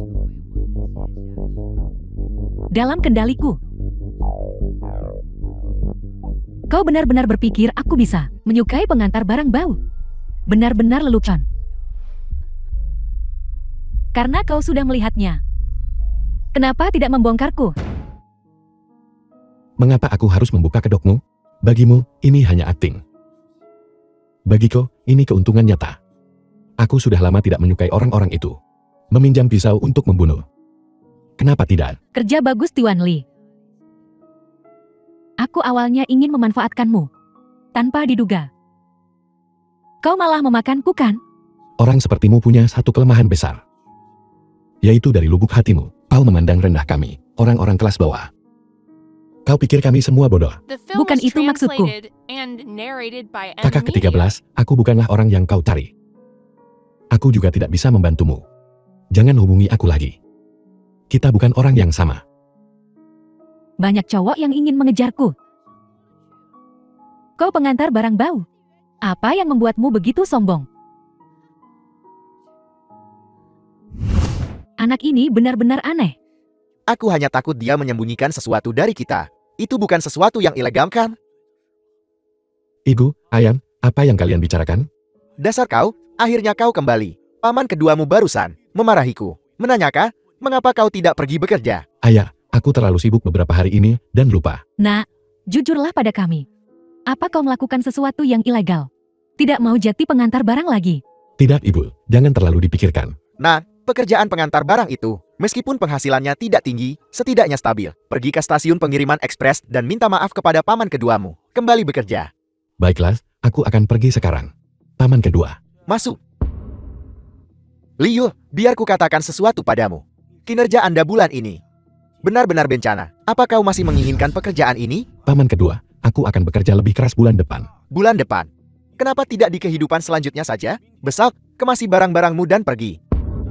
Dalam kendaliku. Kau benar-benar berpikir aku bisa menyukai pengantar barang bau? Benar-benar lelucon. Karena kau sudah melihatnya. Kenapa tidak membongkarku? Mengapa aku harus membuka kedokmu? Bagimu, ini hanya akting. Bagiku, ini keuntungan nyata. Aku sudah lama tidak menyukai orang-orang itu. Meminjam pisau untuk membunuh. Kenapa tidak? Kerja bagus Tuan Lee. Aku awalnya ingin memanfaatkanmu. Tanpa diduga. Kau malah memakanku kan? Orang sepertimu punya satu kelemahan besar. Yaitu dari lubuk hatimu, kau memandang rendah kami, orang-orang kelas bawah. Kau pikir kami semua bodoh. Bukan itu maksudku. Kakak ke-13, aku bukanlah orang yang kau cari. Aku juga tidak bisa membantumu. Jangan hubungi aku lagi. Kita bukan orang yang sama. Banyak cowok yang ingin mengejarku. Kau pengantar barang bau. Apa yang membuatmu begitu sombong? Anak ini benar-benar aneh. Aku hanya takut dia menyembunyikan sesuatu dari kita. Itu bukan sesuatu yang ilegal kan? Ibu, Ayan, apa yang kalian bicarakan? Dasar kau, akhirnya kau kembali. Paman keduamu barusan memarahiku. Menanyakan, mengapa kau tidak pergi bekerja? Ayah, aku terlalu sibuk beberapa hari ini dan lupa. Nak, jujurlah pada kami. Apa kau melakukan sesuatu yang ilegal? Tidak mau jadi pengantar barang lagi? Tidak, Ibu. Jangan terlalu dipikirkan. Nah, pekerjaan pengantar barang itu, meskipun penghasilannya tidak tinggi, setidaknya stabil. Pergi ke stasiun pengiriman ekspres dan minta maaf kepada paman keduamu. Kembali bekerja. Baiklah, aku akan pergi sekarang. Paman kedua. Masuk. Liu, biar ku katakan sesuatu padamu. Kinerja Anda bulan ini benar-benar bencana. Apa kau masih menginginkan pekerjaan ini? Paman kedua, aku akan bekerja lebih keras bulan depan. Bulan depan? Kenapa tidak di kehidupan selanjutnya saja? Besok, kemasi barang-barangmu dan pergi.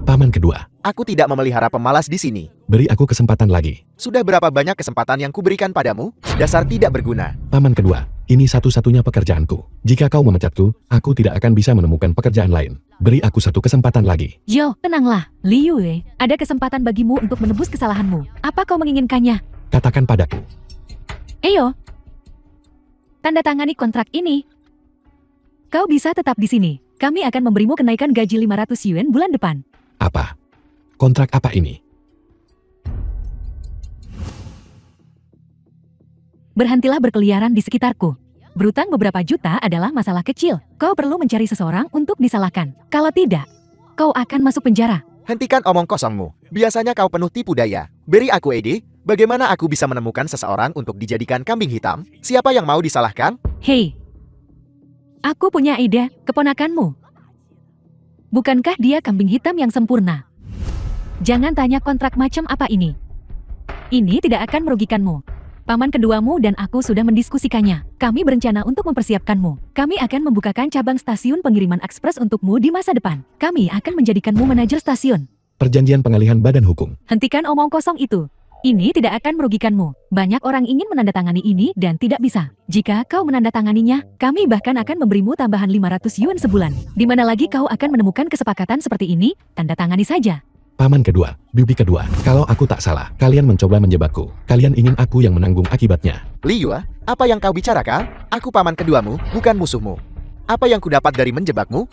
Paman kedua, Aku tidak memelihara pemalas di sini. beri aku kesempatan lagi. Sudah berapa banyak kesempatan yang kuberikan padamu? Dasar tidak berguna. Paman kedua, ini satu-satunya pekerjaanku. Jika kau memecatku, aku tidak akan bisa menemukan pekerjaan lain. Beri aku satu kesempatan lagi. Yo, tenanglah. Liu Wei, ada kesempatan bagimu untuk menebus kesalahanmu. Apa kau menginginkannya? Katakan padaku. Eyo, tanda tangani kontrak ini. Kau bisa tetap di sini. Kami akan memberimu kenaikan gaji 500 yuan bulan depan. Apa? Kontrak apa ini? Berhentilah berkeliaran di sekitarku. Berutang beberapa juta adalah masalah kecil. Kau perlu mencari seseorang untuk disalahkan. Kalau tidak, kau akan masuk penjara. Hentikan omong kosongmu. Biasanya kau penuh tipu daya. Beri aku ide, bagaimana aku bisa menemukan seseorang untuk dijadikan kambing hitam? Siapa yang mau disalahkan? Hei, aku punya ide, keponakanmu. Bukankah dia kambing hitam yang sempurna? Jangan tanya kontrak macam apa ini. Ini tidak akan merugikanmu. Paman keduamu dan aku sudah mendiskusikannya. Kami berencana untuk mempersiapkanmu. Kami akan membukakan cabang stasiun pengiriman ekspres untukmu di masa depan. Kami akan menjadikanmu manajer stasiun. Perjanjian pengalihan badan hukum. Hentikan omong kosong itu. Ini tidak akan merugikanmu. Banyak orang ingin menandatangani ini dan tidak bisa. Jika kau menandatanganinya, kami bahkan akan memberimu tambahan 500 yuan sebulan. Di mana lagi kau akan menemukan kesepakatan seperti ini? Tanda tangani saja. Paman kedua, bibi kedua, kalau aku tak salah, kalian mencoba menjebakku. Kalian ingin aku yang menanggung akibatnya. Li Yue, apa yang kau bicarakan? Aku paman keduamu, bukan musuhmu. Apa yang kudapat dari menjebakmu?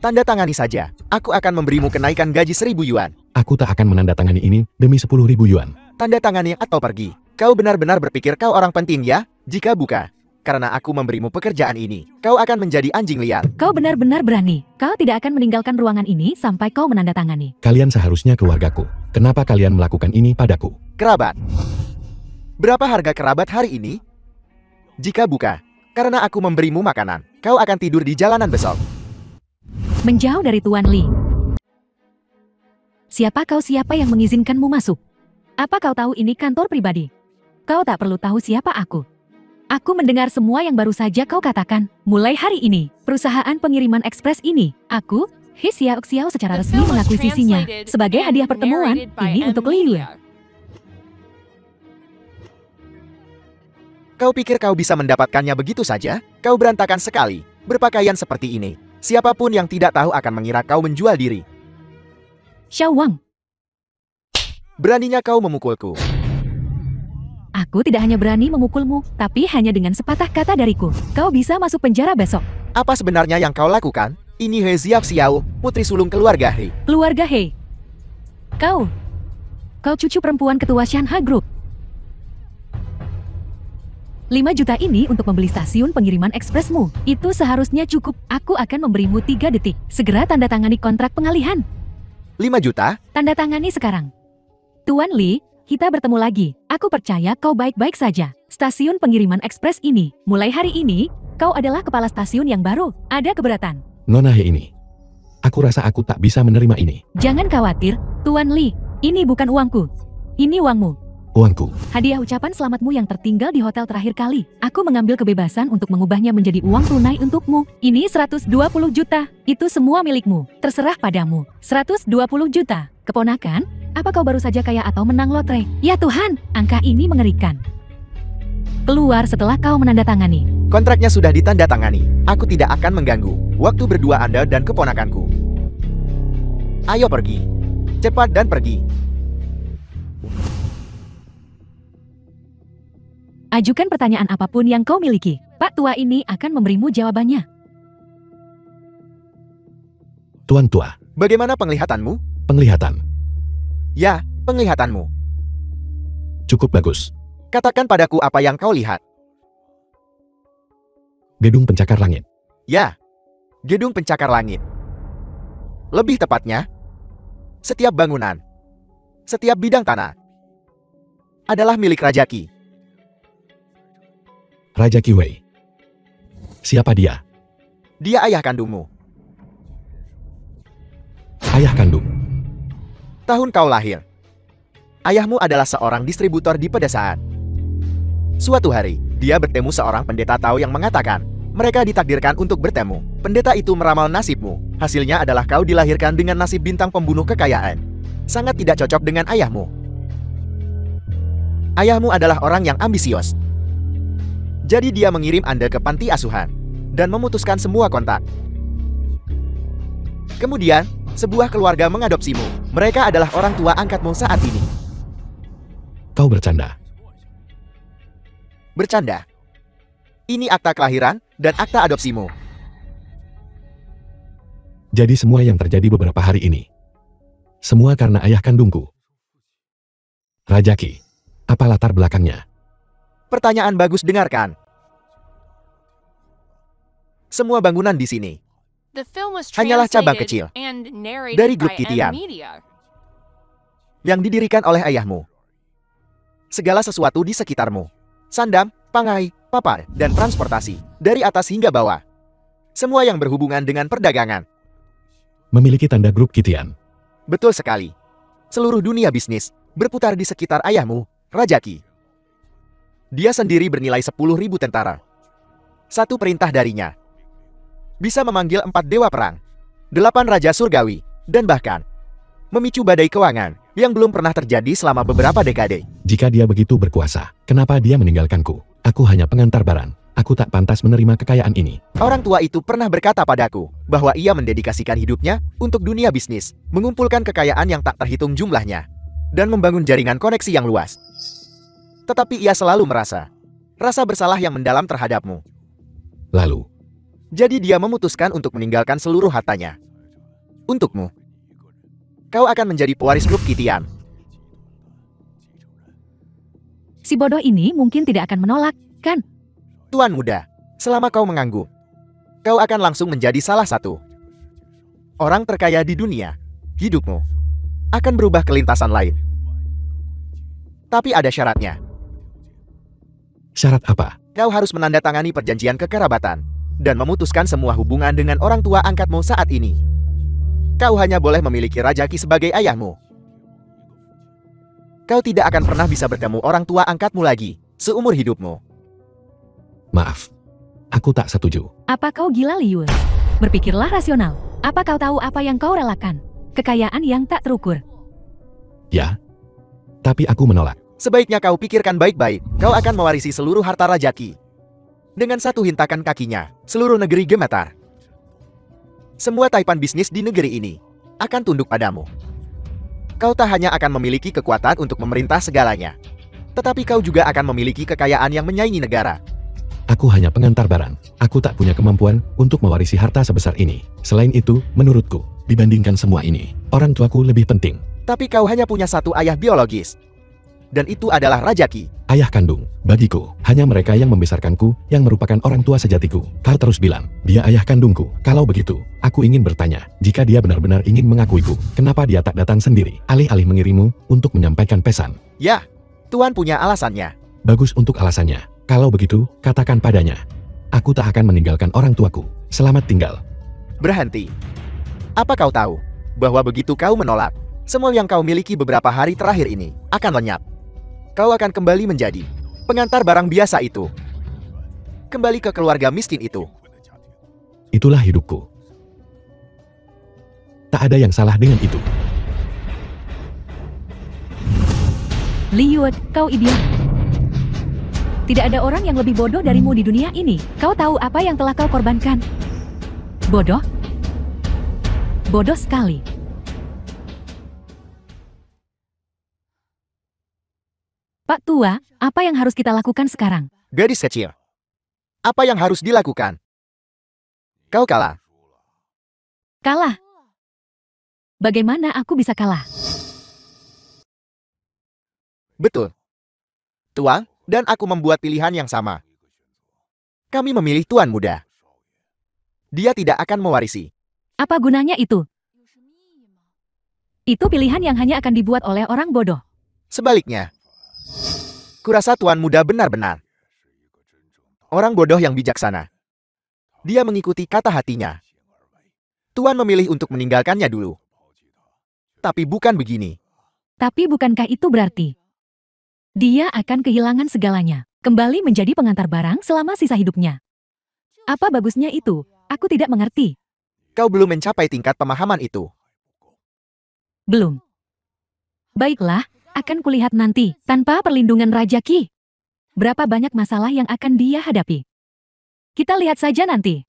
Tanda tangani saja. Aku akan memberimu kenaikan gaji 1000 yuan. Aku tak akan menandatangani ini demi 10.000 yuan. Tanda tangani atau pergi. Kau benar-benar berpikir kau orang penting ya? Jika bukan, karena aku memberimu pekerjaan ini, kau akan menjadi anjing liar. Kau benar-benar berani. Kau tidak akan meninggalkan ruangan ini sampai kau menandatangani. Kalian seharusnya keluargaku. Kenapa kalian melakukan ini padaku? Kerabat. Berapa harga kerabat hari ini? Jika bukan, karena aku memberimu makanan, kau akan tidur di jalanan besok. Menjauh dari Tuan Li. Siapa yang mengizinkanmu masuk? Apa kau tahu ini kantor pribadi? Kau tak perlu tahu siapa aku. Aku mendengar semua yang baru saja kau katakan. Mulai hari ini, perusahaan pengiriman ekspres ini, aku, He Xiaoxiao secara resmi mengakuisisinya. Sebagai hadiah pertemuan, ini untuk Li Yue. Kau pikir kau bisa mendapatkannya begitu saja? Kau berantakan sekali, berpakaian seperti ini. Siapapun yang tidak tahu akan mengira kau menjual diri. Xiao Wang, Beraninya kau memukulku. aku tidak hanya berani memukulmu, tapi hanya dengan sepatah kata dariku. Kau bisa masuk penjara besok. Apa sebenarnya yang kau lakukan? Ini He Xiaoxiao, putri sulung keluarga He. Keluarga He. Kau cucu perempuan ketua Shanha Group. 5 juta ini untuk membeli stasiun pengiriman ekspresmu. Itu seharusnya cukup. Aku akan memberimu 3 detik. Segera tanda tangani kontrak pengalihan. 5 juta? Tanda tangani sekarang. Tuan Li, kita bertemu lagi. Aku percaya kau baik-baik saja. Stasiun pengiriman ekspres ini, mulai hari ini, kau adalah kepala stasiun yang baru. Ada keberatan? Nona He ini. Aku rasa aku tak bisa menerima ini. Jangan khawatir, Tuan Li. Ini bukan uangku. Ini uangmu. Uangku. Hadiah ucapan selamatmu yang tertinggal di hotel terakhir kali. Aku mengambil kebebasan untuk mengubahnya menjadi uang tunai untukmu. Ini 120 juta. Itu semua milikmu. Terserah padamu. 120 juta. Keponakan, apa kau baru saja kaya atau menang lotre? Ya Tuhan, angka ini mengerikan. Keluar setelah kau menandatangani. Kontraknya sudah ditandatangani. Aku tidak akan mengganggu waktu berdua Anda dan keponakanku. Ayo pergi. Cepat dan pergi. Ajukan pertanyaan apapun yang kau miliki. Pak tua ini akan memberimu jawabannya. Tuan tua. Bagaimana penglihatanmu? Penglihatan. Ya, penglihatanmu. Cukup bagus. Katakan padaku apa yang kau lihat. Gedung pencakar langit. Ya, gedung pencakar langit. Lebih tepatnya, setiap bangunan, setiap bidang tanah adalah milik Raja Qi. Raja Qi Wei. Siapa dia? Dia ayah kandungmu. Ayah kandung. Tahun kau lahir. Ayahmu adalah seorang distributor di pedesaan. Suatu hari, dia bertemu seorang pendeta Tao yang mengatakan, mereka ditakdirkan untuk bertemu. Pendeta itu meramal nasibmu. Hasilnya adalah kau dilahirkan dengan nasib bintang pembunuh kekayaan. Sangat tidak cocok dengan ayahmu. Ayahmu adalah orang yang ambisius. Jadi dia mengirim Anda ke panti asuhan dan memutuskan semua kontak. Kemudian, sebuah keluarga mengadopsimu. Mereka adalah orang tua angkatmu saat ini. Kau bercanda. Bercanda. Ini akta kelahiran dan akta adopsimu. Jadi semua yang terjadi beberapa hari ini. Semua karena ayah kandungku. Raja Qi. Apa latar belakangnya? Pertanyaan bagus, dengarkan. Semua bangunan di sini hanyalah cabang kecil dari grup Kitian yang didirikan oleh ayahmu. Segala sesuatu di sekitarmu, sandang, pangai, papan, dan transportasi, dari atas hingga bawah. Semua yang berhubungan dengan perdagangan. memiliki tanda grup Kitian. Betul sekali. Seluruh dunia bisnis berputar di sekitar ayahmu, Raja Qi. Dia sendiri bernilai 10.000 tentara. Satu perintah darinya bisa memanggil 4 dewa perang, 8 raja surgawi, dan bahkan memicu badai keuangan yang belum pernah terjadi selama beberapa dekade. Jika dia begitu berkuasa, kenapa dia meninggalkanku? Aku hanya pengantar barang. Aku tak pantas menerima kekayaan ini. Orang tua itu pernah berkata padaku bahwa ia mendedikasikan hidupnya untuk dunia bisnis, mengumpulkan kekayaan yang tak terhitung jumlahnya, dan membangun jaringan koneksi yang luas. Tetapi ia selalu merasa rasa bersalah yang mendalam terhadapmu. Lalu, jadi dia memutuskan untuk meninggalkan seluruh hartanya untukmu. Kau akan menjadi pewaris grup Kitian. Si bodoh ini mungkin tidak akan menolak, kan? Tuan muda, selama kau mengangguk, kau akan langsung menjadi salah satu orang terkaya di dunia. Hidupmu akan berubah ke lintasan lain. Tapi ada syaratnya. Syarat apa? Kau harus menandatangani perjanjian kekerabatan dan memutuskan semua hubungan dengan orang tua angkatmu saat ini. Kau hanya boleh memiliki Raja Qi sebagai ayahmu. Kau tidak akan pernah bisa bertemu orang tua angkatmu lagi seumur hidupmu. Maaf, aku tak setuju. Apa kau gila, Liu? Berpikirlah rasional. Apa kau tahu apa yang kau relakan? Kekayaan yang tak terukur. Ya, tapi aku menolak. Sebaiknya kau pikirkan baik-baik. Kau akan mewarisi seluruh harta Raja Qi. Dengan satu hintakan kakinya, seluruh negeri gemetar. Semua taipan bisnis di negeri ini akan tunduk padamu. Kau tak hanya akan memiliki kekuatan untuk memerintah segalanya, tetapi kau juga akan memiliki kekayaan yang menyaingi negara. Aku hanya pengantar barang. Aku tak punya kemampuan untuk mewarisi harta sebesar ini. Selain itu, menurutku, dibandingkan semua ini, orang tuaku lebih penting. Tapi kau hanya punya satu ayah biologis. Dan itu adalah Raja Qi. Ayah kandung, bagiku, hanya mereka yang membesarkanku, yang merupakan orang tua sejatiku. Kau terus bilang, dia ayah kandungku. Kalau begitu, aku ingin bertanya, jika dia benar-benar ingin mengakuiku, kenapa dia tak datang sendiri, alih-alih mengirimu untuk menyampaikan pesan? Ya, Tuan punya alasannya. Bagus untuk alasannya. Kalau begitu, katakan padanya. Aku tak akan meninggalkan orang tuaku. Selamat tinggal. Berhenti. Apa kau tahu bahwa begitu kau menolak, semua yang kau miliki beberapa hari terakhir ini akan lenyap. Kau akan kembali menjadi pengantar barang biasa itu. Kembali ke keluarga miskin itu. Itulah hidupku. Tak ada yang salah dengan itu. Liu, kau idiot. Tidak ada orang yang lebih bodoh darimu di dunia ini. Kau tahu apa yang telah kau korbankan? Bodoh? Bodoh sekali. Pak Tua, apa yang harus kita lakukan sekarang? Gadis kecil, apa yang harus dilakukan? Kau kalah. Kalah? Bagaimana aku bisa kalah? Betul. Tuan dan aku membuat pilihan yang sama. Kami memilih Tuan muda. Dia tidak akan mewarisi. Apa gunanya itu? Itu pilihan yang hanya akan dibuat oleh orang bodoh. Sebaliknya, kurasa Tuan muda benar-benar orang bodoh yang bijaksana. Dia mengikuti kata hatinya. Tuan memilih untuk meninggalkannya dulu. Tapi bukan begini. Tapi bukankah itu berarti dia akan kehilangan segalanya, kembali menjadi pengantar barang selama sisa hidupnya? Apa bagusnya itu? Aku tidak mengerti. Kau belum mencapai tingkat pemahaman itu. Belum. Baiklah, akan kulihat nanti, tanpa perlindungan Raja Qi. Berapa banyak masalah yang akan dia hadapi. Kita lihat saja nanti.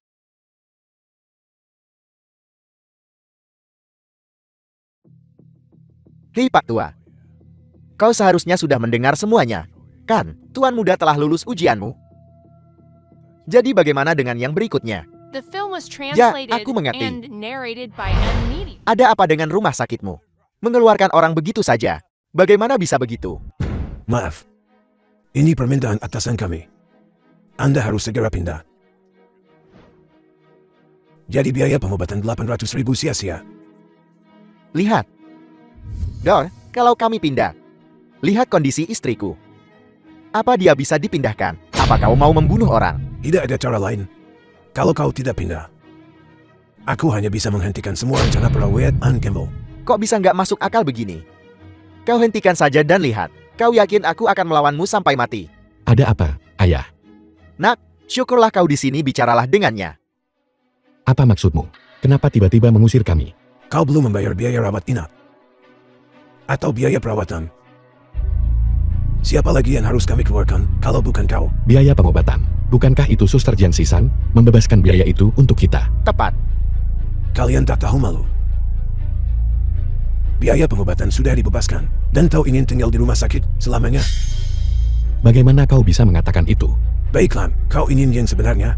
Hei Pak Tua. Kau seharusnya sudah mendengar semuanya, kan? Tuan muda telah lulus ujianmu. Jadi bagaimana dengan yang berikutnya? The film was Ya, translated aku mengerti. and narrated by M. Needy. Ada apa dengan rumah sakitmu? Mengeluarkan orang begitu saja. Bagaimana bisa begitu? Maaf. Ini permintaan atasan kami. Anda harus segera pindah. Jadi biaya pengobatan 800.000 sia-sia. Lihat. Dor, kalau kami pindah, lihat kondisi istriku. Apa dia bisa dipindahkan? Apa kau mau membunuh orang? Tidak ada cara lain. Kalau kau tidak pindah, Aku hanya bisa menghentikan semua rencana perawatan Campbell. Kok bisa nggak masuk akal begini? Kau hentikan saja dan lihat. Kau yakin aku akan melawanmu sampai mati? Ada apa, ayah? Nak, syukurlah kau di sini, bicaralah dengannya. Apa maksudmu? Kenapa tiba-tiba mengusir kami? Kau belum membayar biaya rawat inap. Atau biaya perawatan. Siapa lagi yang harus kami keluarkan kalau bukan kau? Biaya pengobatan. Bukankah itu Suster Jian Sisan membebaskan biaya itu untuk kita? Tepat. Kalian tak tahu malu. Biaya pengobatan sudah dibebaskan, dan kau ingin tinggal di rumah sakit selamanya? Bagaimana kau bisa mengatakan itu? Baiklah, kau ingin yang sebenarnya?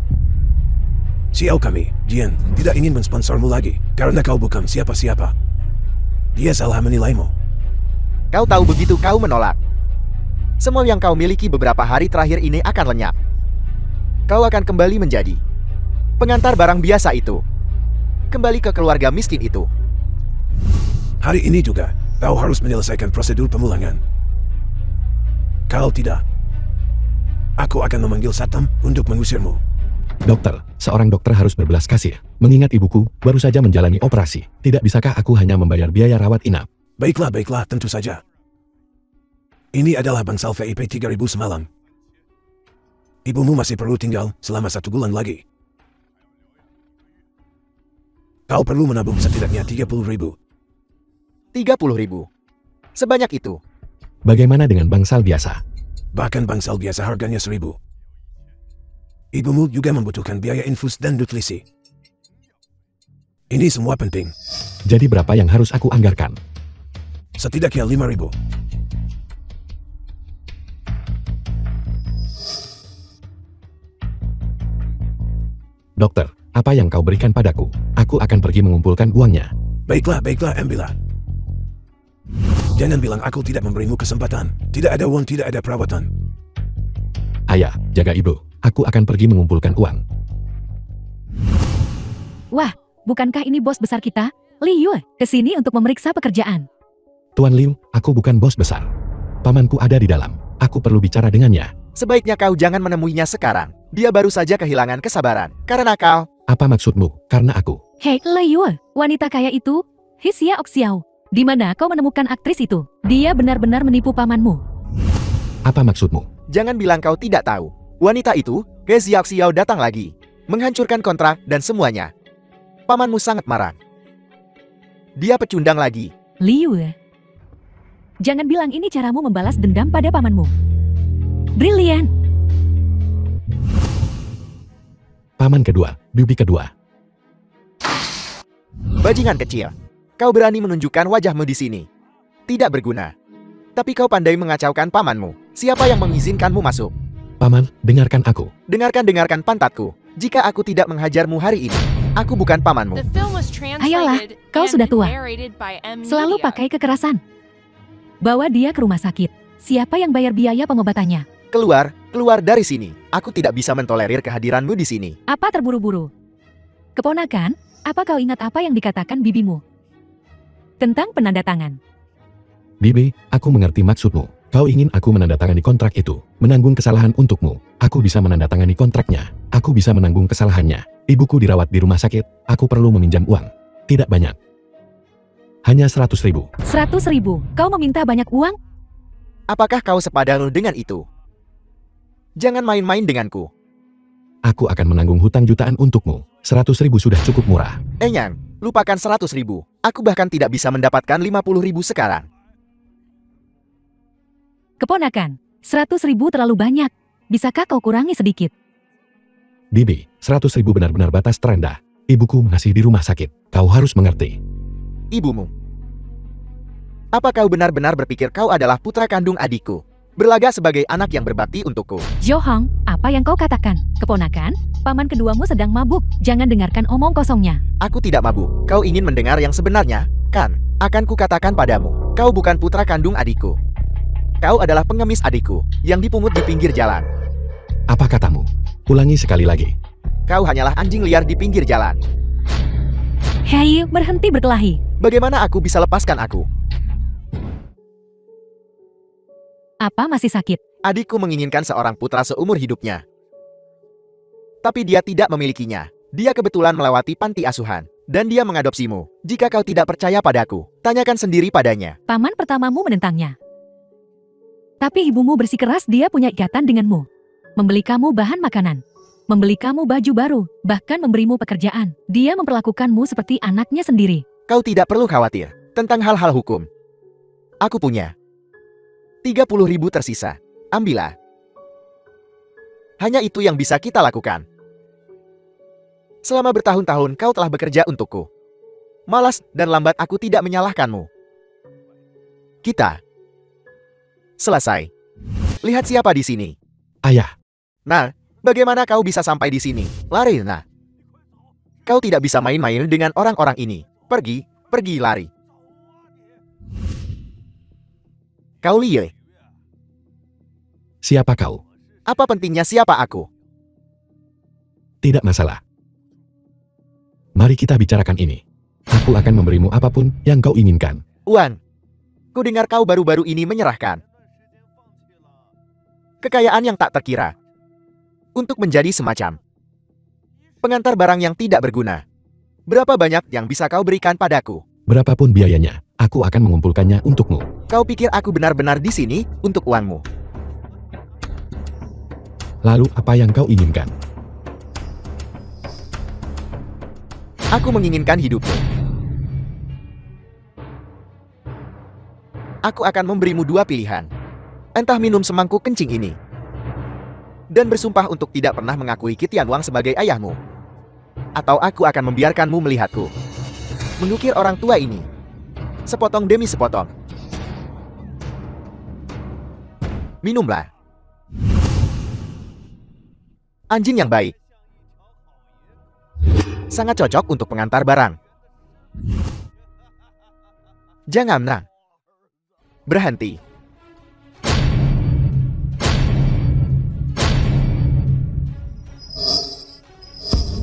Xiao kami, Jian, tidak ingin mensponsormu lagi, karena kau bukan siapa-siapa. Dia salah menilaimu. Kau tahu begitu kau menolak. Semua yang kau miliki beberapa hari terakhir ini akan lenyap. Kau akan kembali menjadi pengantar barang biasa itu. Kembali ke keluarga miskin itu. Hari ini juga, kau harus menyelesaikan prosedur pemulangan. Kalau tidak, aku akan memanggil Satam untuk mengusirmu. Dokter, seorang dokter harus berbelas kasih. Mengingat ibuku baru saja menjalani operasi. Tidak bisakah aku hanya membayar biaya rawat inap? Baiklah, tentu saja. Ini adalah bangsal VIP 3000 semalam. Ibumu masih perlu tinggal selama 1 bulan lagi. Kau perlu menabung setidaknya 30.000. 30.000. Sebanyak itu. Bagaimana dengan bangsal biasa? Bahkan bangsal biasa harganya 1.000. Ibumu juga membutuhkan biaya infus dan nutrisi. Ini semua penting. Jadi berapa yang harus aku anggarkan? Setidaknya 5.000. Dokter, apa yang kau berikan padaku? Aku akan pergi mengumpulkan uangnya. Baiklah, ambillah. Jangan bilang aku tidak memberimu kesempatan. Tidak ada uang, tidak ada perawatan. Ayah, jaga ibu. Aku akan pergi mengumpulkan uang. Wah, bukankah ini bos besar kita? Liu, kesini untuk memeriksa pekerjaan. Tuan Liu, aku bukan bos besar. Pamanku ada di dalam. Aku perlu bicara dengannya. Sebaiknya kau jangan menemuinya sekarang. Dia baru saja kehilangan kesabaran. Karena kau... Apa maksudmu? Karena aku. Hei, Liu, wanita kaya itu, Hisia Oxiao. Di mana kau menemukan aktris itu? Dia benar-benar menipu pamanmu. Apa maksudmu? Jangan bilang kau tidak tahu. Wanita itu, Ge Xiaoxiao datang lagi. Menghancurkan kontrak dan semuanya. Pamanmu sangat marah. Dia pecundang lagi. Liu, jangan bilang ini caramu membalas dendam pada pamanmu. Brilian. Paman kedua, bibi kedua. Bajingan kecil. Kau berani menunjukkan wajahmu di sini. Tidak berguna. Tapi kau pandai mengacaukan pamanmu. Siapa yang mengizinkanmu masuk? Paman, dengarkan aku. Dengarkan pantatku. Jika aku tidak menghajarmu hari ini, aku bukan pamanmu. The film was Ayolah, translated kau and sudah tua. narrated by M. Selalu Media. pakai kekerasan. Bawa dia ke rumah sakit. Siapa yang bayar biaya pengobatannya? Keluar dari sini. Aku tidak bisa mentolerir kehadiranmu di sini. Apa terburu-buru? Keponakan, apa kau ingat apa yang dikatakan bibimu? Tentang penandatangan. Bibi, aku mengerti maksudmu. Kau ingin aku menandatangani kontrak itu, menanggung kesalahan untukmu. Aku bisa menandatangani kontraknya. Aku bisa menanggung kesalahannya. Ibuku dirawat di rumah sakit. Aku perlu meminjam uang. Tidak banyak. Hanya 100.000. 100.000. Kau meminta banyak uang? Apakah kau sepadan dengan itu? Jangan main-main denganku. Aku akan menanggung hutang jutaan untukmu. 100.000 sudah cukup murah. Enyang, lupakan 100.000. Aku bahkan tidak bisa mendapatkan 50.000 sekarang. Keponakan, 100.000 terlalu banyak. Bisakah kau kurangi sedikit? Bibi, 100.000 benar-benar batas terendah. Ibuku masih di rumah sakit. Kau harus mengerti. Ibumu. Apa kau benar-benar berpikir kau adalah putra kandung adikku? Berlagak sebagai anak yang berbakti untukku. Johong, apa yang kau katakan? Keponakan, paman keduamu sedang mabuk. Jangan dengarkan omong kosongnya. Aku tidak mabuk. Kau ingin mendengar yang sebenarnya? Kan, akan kukatakan padamu. Kau bukan putra kandung adikku. Kau adalah pengemis adikku, yang dipungut di pinggir jalan. Apa katamu? Ulangi sekali lagi. Kau hanyalah anjing liar di pinggir jalan. Hei, berhenti berkelahi. Bagaimana aku bisa lepaskan aku? Apa masih sakit? Adikku menginginkan seorang putra seumur hidupnya. Tapi dia tidak memilikinya. Dia kebetulan melewati panti asuhan, dan dia mengadopsimu. Jika kau tidak percaya padaku, tanyakan sendiri padanya. Paman pertamamu menentangnya. Tapi ibumu bersikeras dia punya ikatan denganmu. Membeli kamu bahan makanan. Membeli kamu baju baru, bahkan memberimu pekerjaan. Dia memperlakukanmu seperti anaknya sendiri. Kau tidak perlu khawatir tentang hal-hal hukum. Aku punya 30.000 tersisa. Ambillah. Hanya itu yang bisa kita lakukan. Selama bertahun-tahun kau telah bekerja untukku. Malas dan lambat aku tidak menyalahkanmu. Kita selesai. Lihat siapa di sini. Ayah, Nah, bagaimana kau bisa sampai di sini? Lari, nah. Kau tidak bisa main-main dengan orang-orang ini. Pergi, lari. Kau Lie. siapa kau? Apa pentingnya siapa aku? Tidak masalah. Mari kita bicarakan ini. Aku akan memberimu apapun yang kau inginkan. Wan, ku dengar kau baru-baru ini menyerahkan kekayaan yang tak terkira untuk menjadi semacam pengantar barang yang tidak berguna. Berapa banyak yang bisa kau berikan padaku? Berapapun biayanya, aku akan mengumpulkannya untukmu. Kau pikir aku benar-benar di sini untuk uangmu? Lalu apa yang kau inginkan? Aku menginginkan hidupmu. Aku akan memberimu dua pilihan. Entah minum semangkuk kencing ini, dan bersumpah untuk tidak pernah mengakui Qitian Wang sebagai ayahmu. Atau aku akan membiarkanmu melihatku mengukir orang tua ini, sepotong demi sepotong. Minumlah. Anjing yang baik. Sangat cocok untuk pengantar barang. Jangan, nah. Berhenti.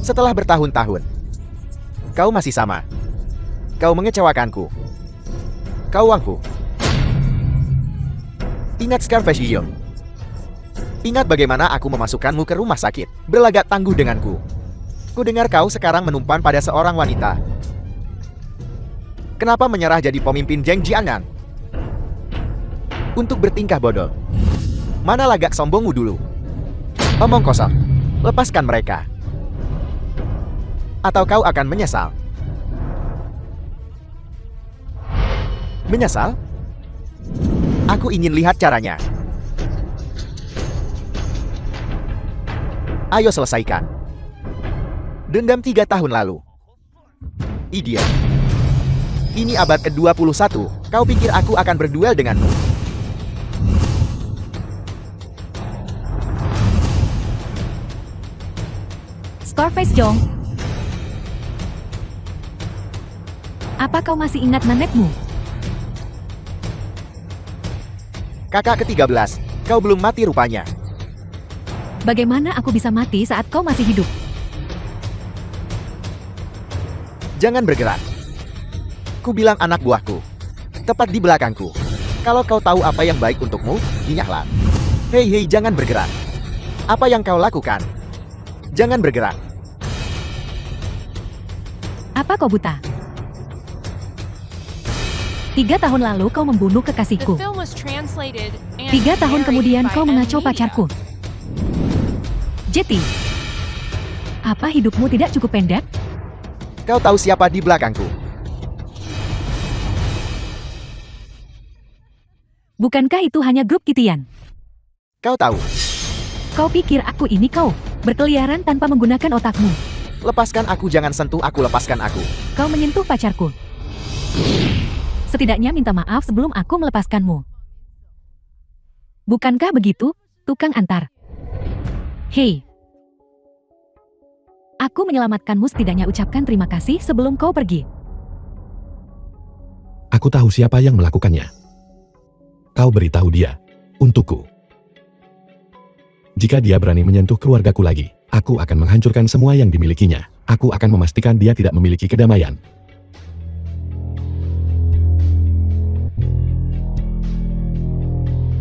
Setelah bertahun-tahun, kau masih sama. Kau mengecewakanku. Kau Wangfu. Ingat Scarface Yiyong. Ingat bagaimana aku memasukkanmu ke rumah sakit, berlagak tangguh denganku. Ku dengar kau sekarang menumpan pada seorang wanita. Kenapa menyerah jadi pemimpin Zheng Jianan? Untuk bertingkah bodoh. Mana lagak sombongmu dulu? Omong kosong. Lepaskan mereka. Atau kau akan menyesal. Menyesal? Aku ingin lihat caranya. Ayo selesaikan. Dendam 3 tahun lalu. Idiot. Ini abad ke-21. Kau pikir aku akan berduel denganmu? Scarface Jong. Apa kau masih ingat nenekmu? Kakak ke-13. Kau belum mati rupanya. Bagaimana aku bisa mati saat kau masih hidup? Jangan bergerak. Ku bilang anak buahku. Tepat di belakangku. Kalau kau tahu apa yang baik untukmu, ingatlah. Hei, jangan bergerak. Apa yang kau lakukan? Jangan bergerak. Apa kau buta? 3 tahun lalu kau membunuh The kekasihku. film was translated and 3 tahun narrated kemudian by kau mengacau Media. pacarku. Jetty, apa hidupmu tidak cukup pendek? Kau tahu siapa di belakangku? Bukankah itu hanya grup Qitian? Kau tahu. Kau pikir aku ini kau? Berkeliaran tanpa menggunakan otakmu. Lepaskan aku, jangan sentuh aku, lepaskan aku. Kau menyentuh pacarku. Setidaknya minta maaf sebelum aku melepaskanmu. Bukankah begitu, tukang antar? Hei. Aku menyelamatkanmu, setidaknya ucapkan terima kasih sebelum kau pergi. Aku tahu siapa yang melakukannya. Kau beritahu dia. Untukku. Jika dia berani menyentuh keluargaku lagi, aku akan menghancurkan semua yang dimilikinya. Aku akan memastikan dia tidak memiliki kedamaian.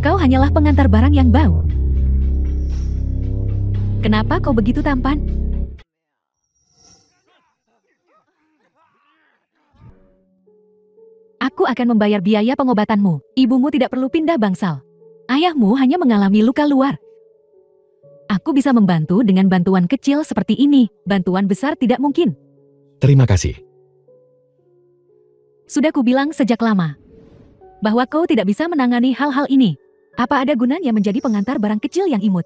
Kau hanyalah pengantar barang yang bau. Kenapa kau begitu tampan? Aku akan membayar biaya pengobatanmu. Ibumu tidak perlu pindah bangsal. Ayahmu hanya mengalami luka luar. Aku bisa membantu dengan bantuan kecil seperti ini. Bantuan besar tidak mungkin. Terima kasih. Sudah kubilang sejak lama bahwa kau tidak bisa menangani hal-hal ini. Apa ada gunanya menjadi pengantar barang kecil yang imut?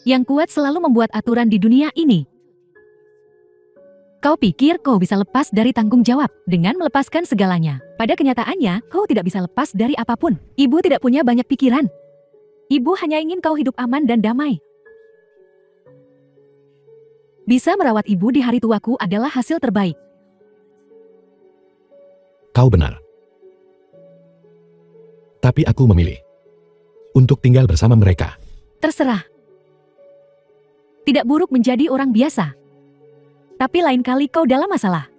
Yang kuat selalu membuat aturan di dunia ini. Kau pikir kau bisa lepas dari tanggung jawab dengan melepaskan segalanya. Pada kenyataannya, kau tidak bisa lepas dari apapun. Ibu tidak punya banyak pikiran. Ibu hanya ingin kau hidup aman dan damai. Bisa merawat ibu di hari tuaku adalah hasil terbaik. Kau benar. Tapi aku memilih untuk tinggal bersama mereka. Terserah. Tidak buruk menjadi orang biasa. Tapi lain kali kau dalam masalah.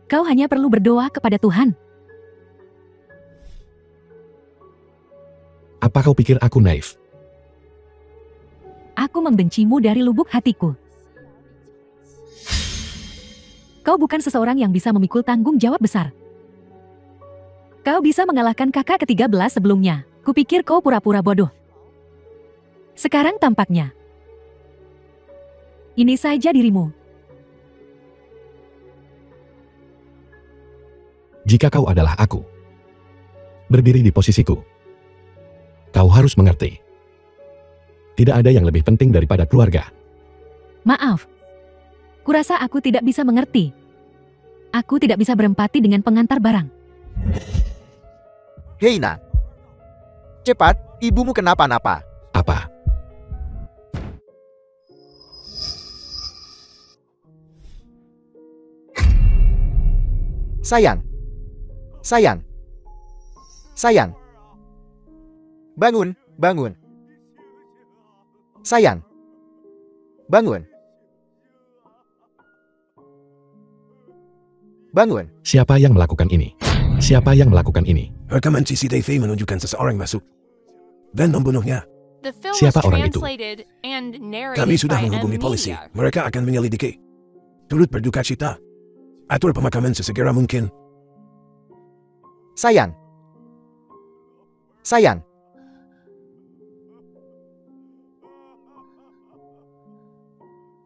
Kau hanya perlu berdoa kepada Tuhan. Apa kau pikir aku naif? Aku membencimu dari lubuk hatiku. Kau bukan seseorang yang bisa memikul tanggung jawab besar. Kau bisa mengalahkan kakak ke-13 sebelumnya. Kupikir kau pura-pura bodoh. Sekarang tampaknya ini saja dirimu. Jika kau adalah aku, berdiri di posisiku, kau harus mengerti. Tidak ada yang lebih penting daripada keluarga. Maaf. Kurasa aku tidak bisa mengerti. Aku tidak bisa berempati dengan pengantar barang. Heina. Cepat, ibumu kenapa-napa. Apa? Sayang. Sayang. Sayang. Bangun, bangun. Sayang. Bangun. Bangun. Siapa yang melakukan ini? Siapa yang melakukan ini? Rekaman CCTV menunjukkan seseorang masuk dan membunuhnya. The film Siapa was orang itu? translated and narrated Kami sudah by menghubungi M polisi. Media. Mereka akan menyelidiki. Turut berduka cita. Atur pemakaman sesegera mungkin. Sayang. Sayang.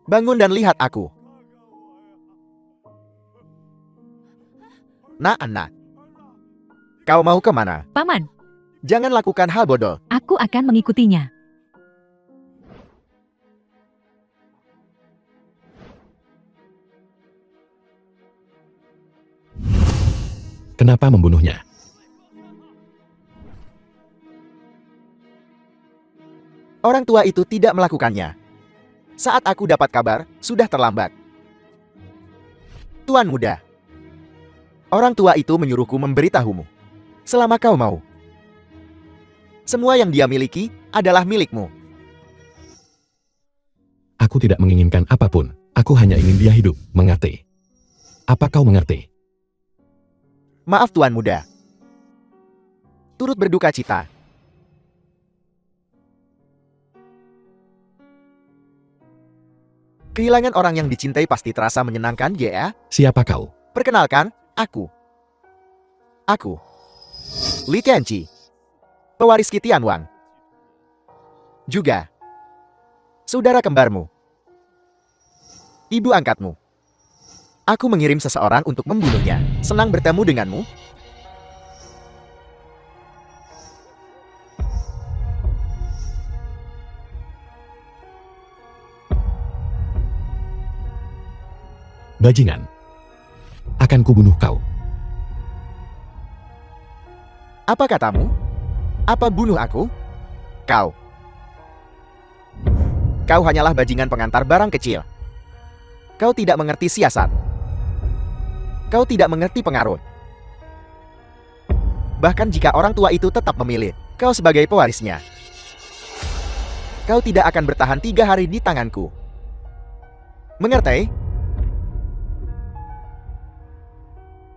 Bangun dan lihat aku. Nak. Kau mau kemana? Paman, Jangan lakukan hal bodoh. aku akan mengikutinya. Kenapa membunuhnya? Orang tua itu tidak melakukannya. Saat aku dapat kabar, sudah terlambat. Tuan muda. Orang tua itu menyuruhku memberitahumu. Selama kau mau. Semua yang dia miliki adalah milikmu. Aku tidak menginginkan apapun. Aku hanya ingin dia hidup, mengerti? Apa kau mengerti? Maaf tuan muda. Turut berduka cita. Kehilangan orang yang dicintai pasti terasa menyenangkan, ya? Siapa kau? Perkenalkan, aku. Aku. Li Tianqi. Pewaris Qi Tianwang. Juga. Saudara kembarmu. Ibu angkatmu. Aku mengirim seseorang untuk membunuhnya. Senang bertemu denganmu. Bajingan. Akan kubunuh kau. Apa katamu? Apa bunuh aku? Kau. Kau hanyalah bajingan pengantar barang kecil. Kau tidak mengerti siasat. Kau tidak mengerti pengaruh. Bahkan jika orang tua itu tetap memilih kau sebagai pewarisnya, kau tidak akan bertahan 3 hari di tanganku. Mengerti?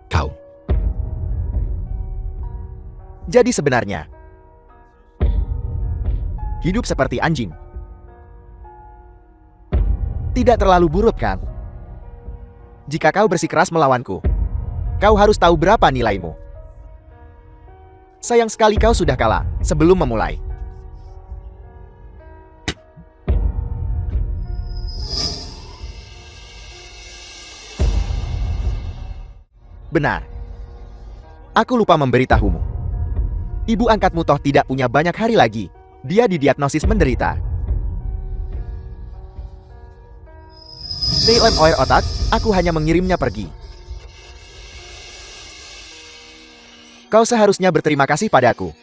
Kau. Jadi sebenarnya, hidup seperti anjing. Tidak terlalu buruk kan? Jika kau bersikeras melawanku, kau harus tahu berapa nilaimu. Sayang sekali kau sudah kalah sebelum memulai. Benar. Aku lupa memberitahumu. Ibu angkatmu toh tidak punya banyak hari lagi. Dia didiagnosis menderita TMOR otak. Aku hanya mengirimnya pergi. Kau seharusnya berterima kasih padaku.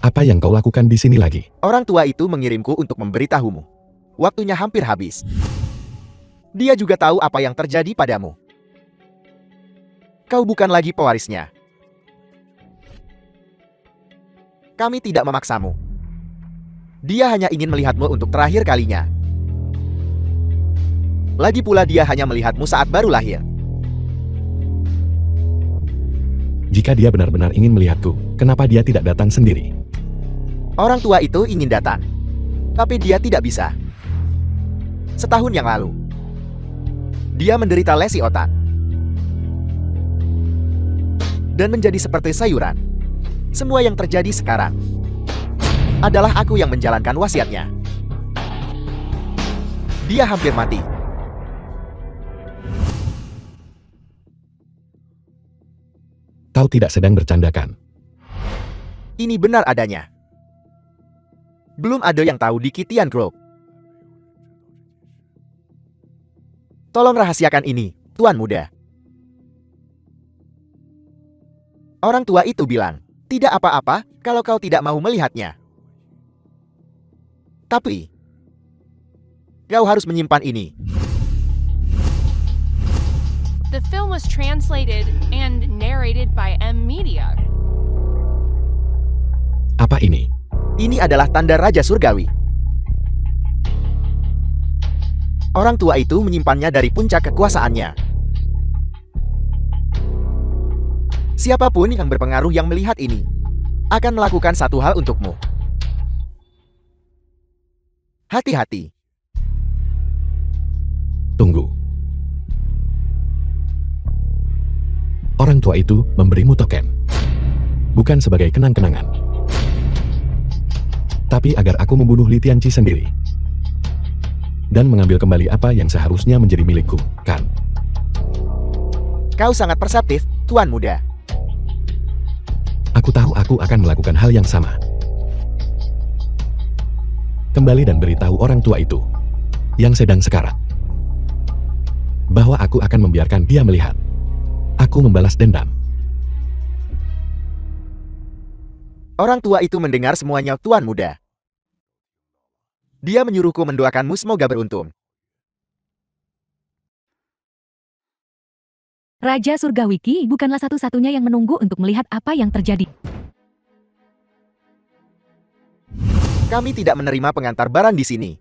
Apa yang kau lakukan di sini lagi? Orang tua itu mengirimku untuk memberitahumu. Waktunya hampir habis. Dia juga tahu apa yang terjadi padamu. Kau bukan lagi pewarisnya. Kami tidak memaksamu. Dia hanya ingin melihatmu untuk terakhir kalinya. Lagi pula dia hanya melihatmu saat baru lahir. Jika dia benar-benar ingin melihatku, kenapa dia tidak datang sendiri? Orang tua itu ingin datang, tapi dia tidak bisa. Setahun yang lalu, dia menderita lesi otak dan menjadi seperti sayuran. Semua yang terjadi sekarang adalah aku yang menjalankan wasiatnya. Dia hampir mati. Kau tidak sedang bercandakan. Ini benar adanya. Belum ada yang tahu di Kitian Group. Tolong rahasiakan ini, Tuan Muda. Orang tua itu bilang, tidak apa-apa kalau kau tidak mau melihatnya. Tapi, kau harus menyimpan ini. The film was translated and narrated by M Media. Apa ini? Ini adalah tanda Raja Surgawi. Orang tua itu menyimpannya dari puncak kekuasaannya. Siapapun yang berpengaruh yang melihat ini akan melakukan satu hal untukmu. Hati-hati. Tunggu. Orang tua itu memberimu token. Bukan sebagai kenang-kenangan, tapi agar aku membunuh Li Tianqi sendiri. Dan mengambil kembali apa yang seharusnya menjadi milikku, kan? Kau sangat perseptif, Tuan Muda. Aku tahu aku akan melakukan hal yang sama. Kembali dan beritahu orang tua itu, yang sedang sekarat, bahwa aku akan membiarkan dia melihat. Aku membalas dendam. Orang tua itu mendengar semuanya, Tuan Muda. Dia menyuruhku mendoakanmu semoga beruntung. Raja Surgawiki bukanlah satu-satunya yang menunggu untuk melihat apa yang terjadi. Kami tidak menerima pengantar barang di sini.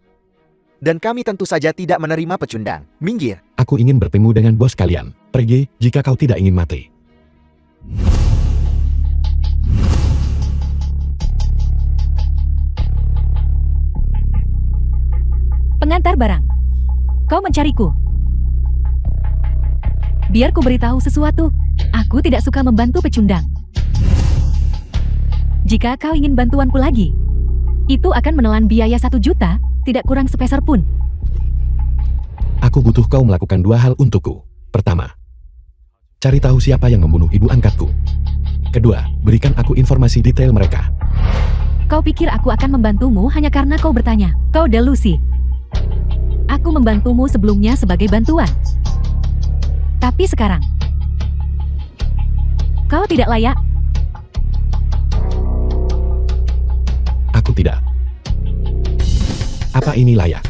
Dan kami tentu saja tidak menerima pecundang. Minggir. Aku ingin bertemu dengan bos kalian. Pergi jika kau tidak ingin mati. Pengantar barang. Kau mencariku. Biar ku beritahu sesuatu. Aku tidak suka membantu pecundang. Jika kau ingin bantuanku lagi, itu akan menelan biaya 1 juta, tidak kurang sepeser pun. Aku butuh kau melakukan 2 hal untukku. Pertama, cari tahu siapa yang membunuh ibu angkatku. Kedua, berikan aku informasi detail mereka. Kau pikir aku akan membantumu hanya karena kau bertanya? Kau delusi. Aku membantumu sebelumnya sebagai bantuan. Tapi sekarang, kau tidak layak. Aku tidak. Apa ini layak?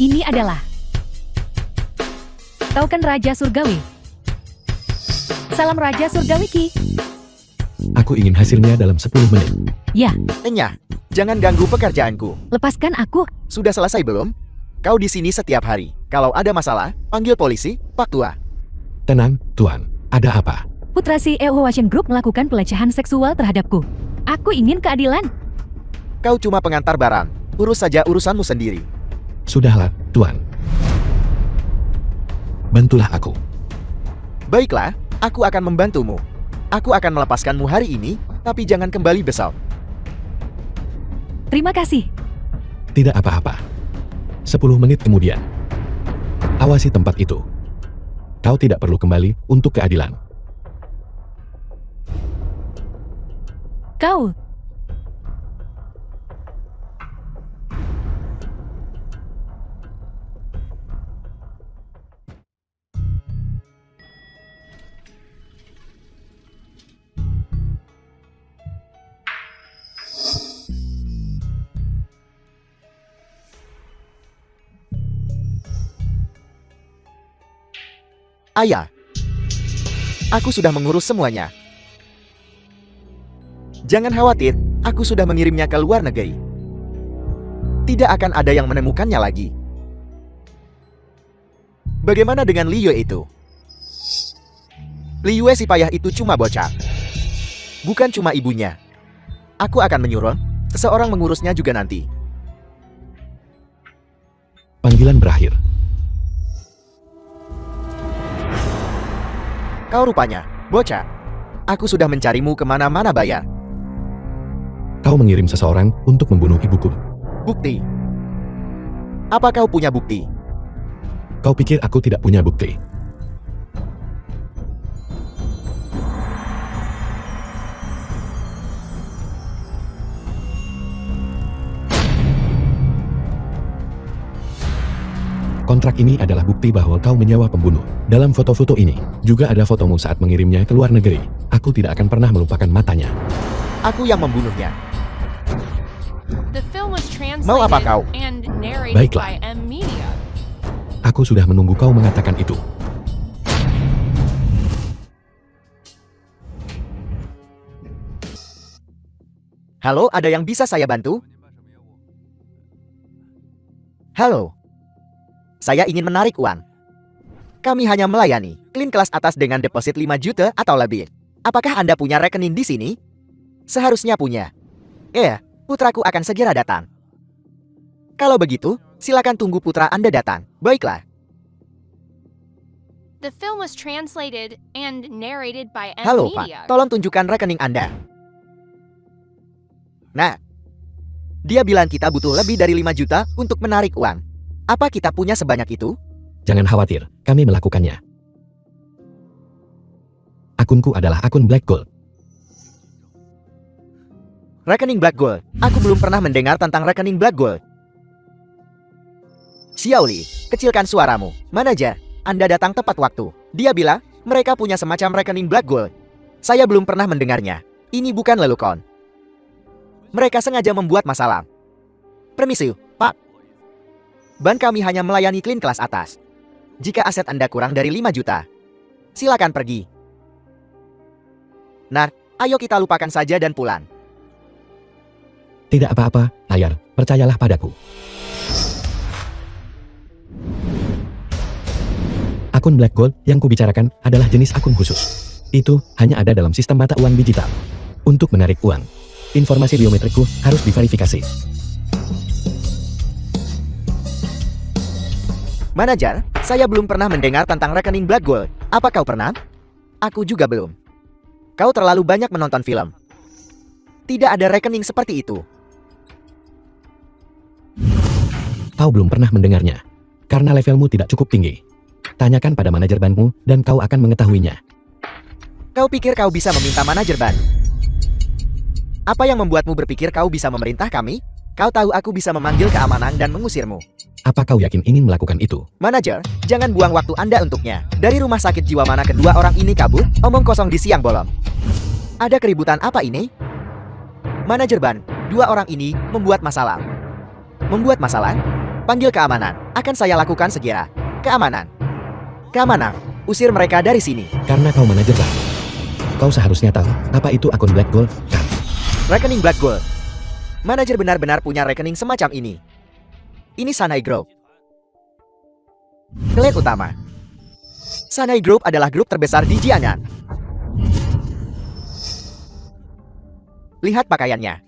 Ini adalah token Raja Surgawi. Salam Raja Surgawiki. Aku ingin hasilnya dalam 10 menit. Ya, Enyah, jangan ganggu pekerjaanku. lepaskan aku. Sudah selesai belum? Kau di sini setiap hari. Kalau ada masalah, panggil polisi, Pak Tua. Tenang, Tuan. Ada apa? Putra CEO Ocean Group melakukan pelecehan seksual terhadapku. Aku ingin keadilan. Kau cuma pengantar barang. Urus saja urusanmu sendiri. Sudahlah, Tuan. Bantulah aku. Baiklah, aku akan membantumu. Aku akan melepaskanmu hari ini, tapi jangan kembali besok. Terima kasih. Tidak apa-apa. 10 menit kemudian. Awasi tempat itu. Kau tidak perlu kembali untuk keadilan. Kau. Ayah, aku sudah mengurus semuanya. Jangan khawatir, aku sudah mengirimnya ke luar negeri. Tidak akan ada yang menemukannya lagi. Bagaimana dengan Liyue itu? Liyue si payah itu cuma bocah. Bukan cuma ibunya. Aku akan menyuruh seseorang mengurusnya juga nanti. Panggilan berakhir. Kau rupanya, bocah. Aku sudah mencarimu kemana-mana bayar. Kau mengirim seseorang untuk membunuh ibuku. Bukti. Apa kau punya bukti? Kau pikir aku tidak punya bukti? Kontrak ini adalah bukti bahwa kau menyewa pembunuh. Dalam foto-foto ini, juga ada fotomu saat mengirimnya ke luar negeri. Aku tidak akan pernah melupakan matanya. Aku yang membunuhnya. The film was Mau apa translated kau? and narrated Baiklah. by M Media. Aku sudah menunggu kau mengatakan itu. Halo, ada yang bisa saya bantu? Halo. Saya ingin menarik uang. Kami hanya melayani clean kelas atas dengan deposit 5 juta atau lebih. Apakah Anda punya rekening di sini? Seharusnya punya. Putraku akan segera datang. Kalau begitu, silakan tunggu putra Anda datang. Baiklah. The film was translated and narrated by M Halo, Media. Pak. Tolong tunjukkan rekening Anda. Nah, dia bilang kita butuh lebih dari 5 juta untuk menarik uang. Apa kita punya sebanyak itu? Jangan khawatir, kami melakukannya. Akunku adalah akun Black Gold. Rekening Black Gold. Aku belum pernah mendengar tentang rekening Black Gold. Xiaoli, kecilkan suaramu. Manajer, Anda datang tepat waktu. Dia bilang, mereka punya semacam rekening Black Gold. Saya belum pernah mendengarnya. Ini bukan lelukon. Mereka sengaja membuat masalah. Permisi, Pak. Ban kami hanya melayani clean kelas atas. Jika aset Anda kurang dari 5 juta, silakan pergi. Nah, ayo kita lupakan saja dan pulang. Tidak apa-apa, Ayar, percayalah padaku. Akun Black Gold yang kubicarakan adalah jenis akun khusus. Itu hanya ada dalam sistem mata uang digital. Untuk menarik uang, informasi biometrikku harus diverifikasi. Manajer, saya belum pernah mendengar tentang rekening Black Gold. Apa kau pernah? Aku juga belum. Kau terlalu banyak menonton film. Tidak ada rekening seperti itu. Kau belum pernah mendengarnya, karena levelmu tidak cukup tinggi. Tanyakan pada manajer banmu dan kau akan mengetahuinya. Kau pikir kau bisa meminta manajer ban? Apa yang membuatmu berpikir kau bisa memerintah kami? Kau tahu aku bisa memanggil keamanan dan mengusirmu. Apa kau yakin ingin melakukan itu? Manajer, jangan buang waktu Anda untuknya. Dari rumah sakit jiwa mana kedua orang ini kabur? Omong kosong di siang bolong. Ada keributan apa ini? Manajer ban, dua orang ini membuat masalah. Membuat masalah? Panggil keamanan. Akan saya lakukan segera. Keamanan. Keamanan. Usir mereka dari sini. Karena kau manajer bank. Kau seharusnya tahu apa itu akun Black Gold, kan? Rekening Black Gold. Manajer benar-benar punya rekening semacam ini. Ini Sanai Group. Klan utama. Sanai Group adalah grup terbesar di Jiangnan. Lihat pakaiannya.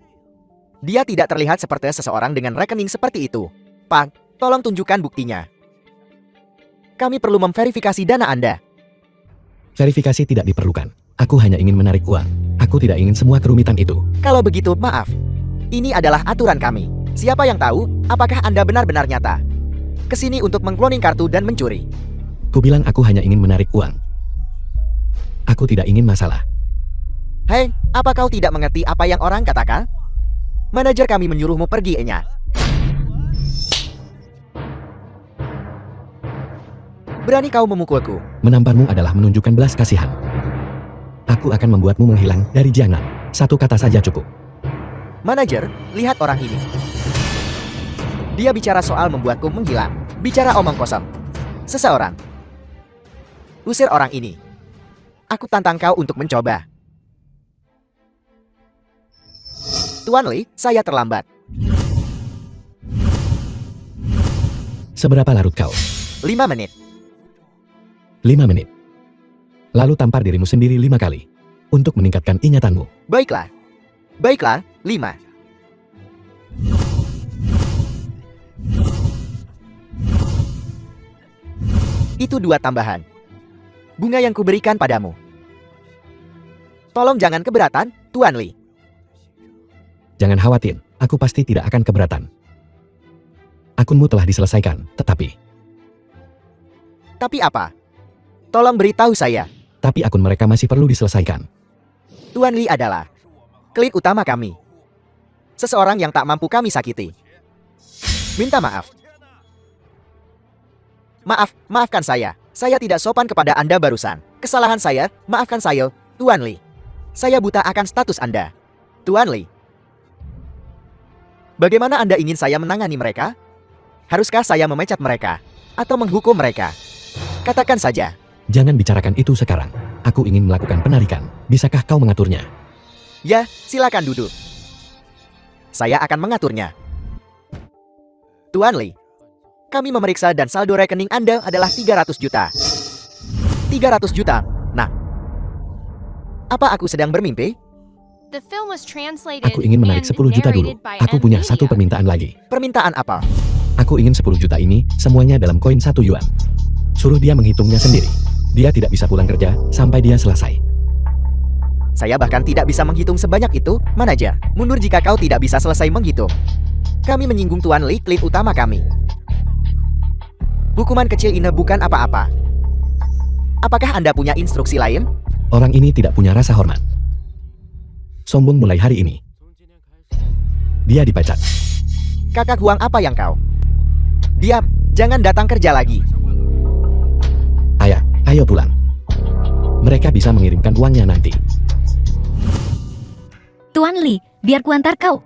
Dia tidak terlihat seperti seseorang dengan rekening seperti itu. Pak, tolong tunjukkan buktinya. Kami perlu memverifikasi dana Anda. Verifikasi tidak diperlukan. Aku hanya ingin menarik uang. Aku tidak ingin semua kerumitan itu. Kalau begitu, maaf. Ini adalah aturan kami. Siapa yang tahu apakah Anda benar-benar nyata? Kesini untuk mengkloning kartu dan mencuri. Ku bilang aku hanya ingin menarik uang. Aku tidak ingin masalah. Hei, apa kau tidak mengerti apa yang orang katakan? Manajer kami menyuruhmu pergi, Enya. Berani kau memukulku? Menamparmu adalah menunjukkan belas kasihan. Aku akan membuatmu menghilang dari Jiangnan. Satu kata saja cukup. Manajer, lihat orang ini. Dia bicara soal membuatku menghilang. Bicara omong kosong. Seseorang. Usir orang ini. Aku tantang kau untuk mencoba. Tuan Li, saya terlambat. Seberapa larut kau? 5 menit. 5 menit. Lalu tampar dirimu sendiri 5 kali. Untuk meningkatkan ingatanmu. Baiklah. Baiklah, 5. Itu 2 tambahan. Bunga yang kuberikan padamu. Tolong jangan keberatan, Tuan Li. Jangan khawatir, aku pasti tidak akan keberatan. Akunmu telah diselesaikan, tetapi... Tapi apa? Tolong beritahu saya. Tapi akun mereka masih perlu diselesaikan. Tuan Li adalah klien utama kami. Seseorang yang tak mampu kami sakiti. Minta maaf. Maafkan saya. Saya tidak sopan kepada Anda barusan. Kesalahan saya, maafkan saya, Tuan Li. Saya buta akan status Anda. Tuan Li. Bagaimana Anda ingin saya menangani mereka? Haruskah saya memecat mereka? Atau menghukum mereka? Katakan saja. Jangan bicarakan itu sekarang. Aku ingin melakukan penarikan. Bisakah kau mengaturnya? Ya, silakan duduk. Saya akan mengaturnya. Tuan Li, kami memeriksa dan saldo rekening Anda adalah 300 juta. 300 juta? Nah. Apa aku sedang bermimpi? The film was translated Aku ingin menarik and 10 juta dulu. narrated by Aku punya M satu Media. permintaan lagi. Permintaan apa? Aku ingin 10 juta ini, semuanya dalam koin 1 yuan. Suruh dia menghitungnya sendiri. Dia tidak bisa pulang kerja sampai dia selesai. Saya bahkan tidak bisa menghitung sebanyak itu, manajer. Mundur jika kau tidak bisa selesai menghitung. Kami menyinggung Tuan Li, klien utama kami. Hukuman kecil ini bukan apa-apa. Apakah Anda punya instruksi lain? Orang ini tidak punya rasa hormat. Sombong mulai hari ini. Dia dipecat. Kakak Huang, apa yang kau? Diam, jangan datang kerja lagi. Ayah, ayo pulang. Mereka bisa mengirimkan uangnya nanti. Tuan Li, biar kuantar kau.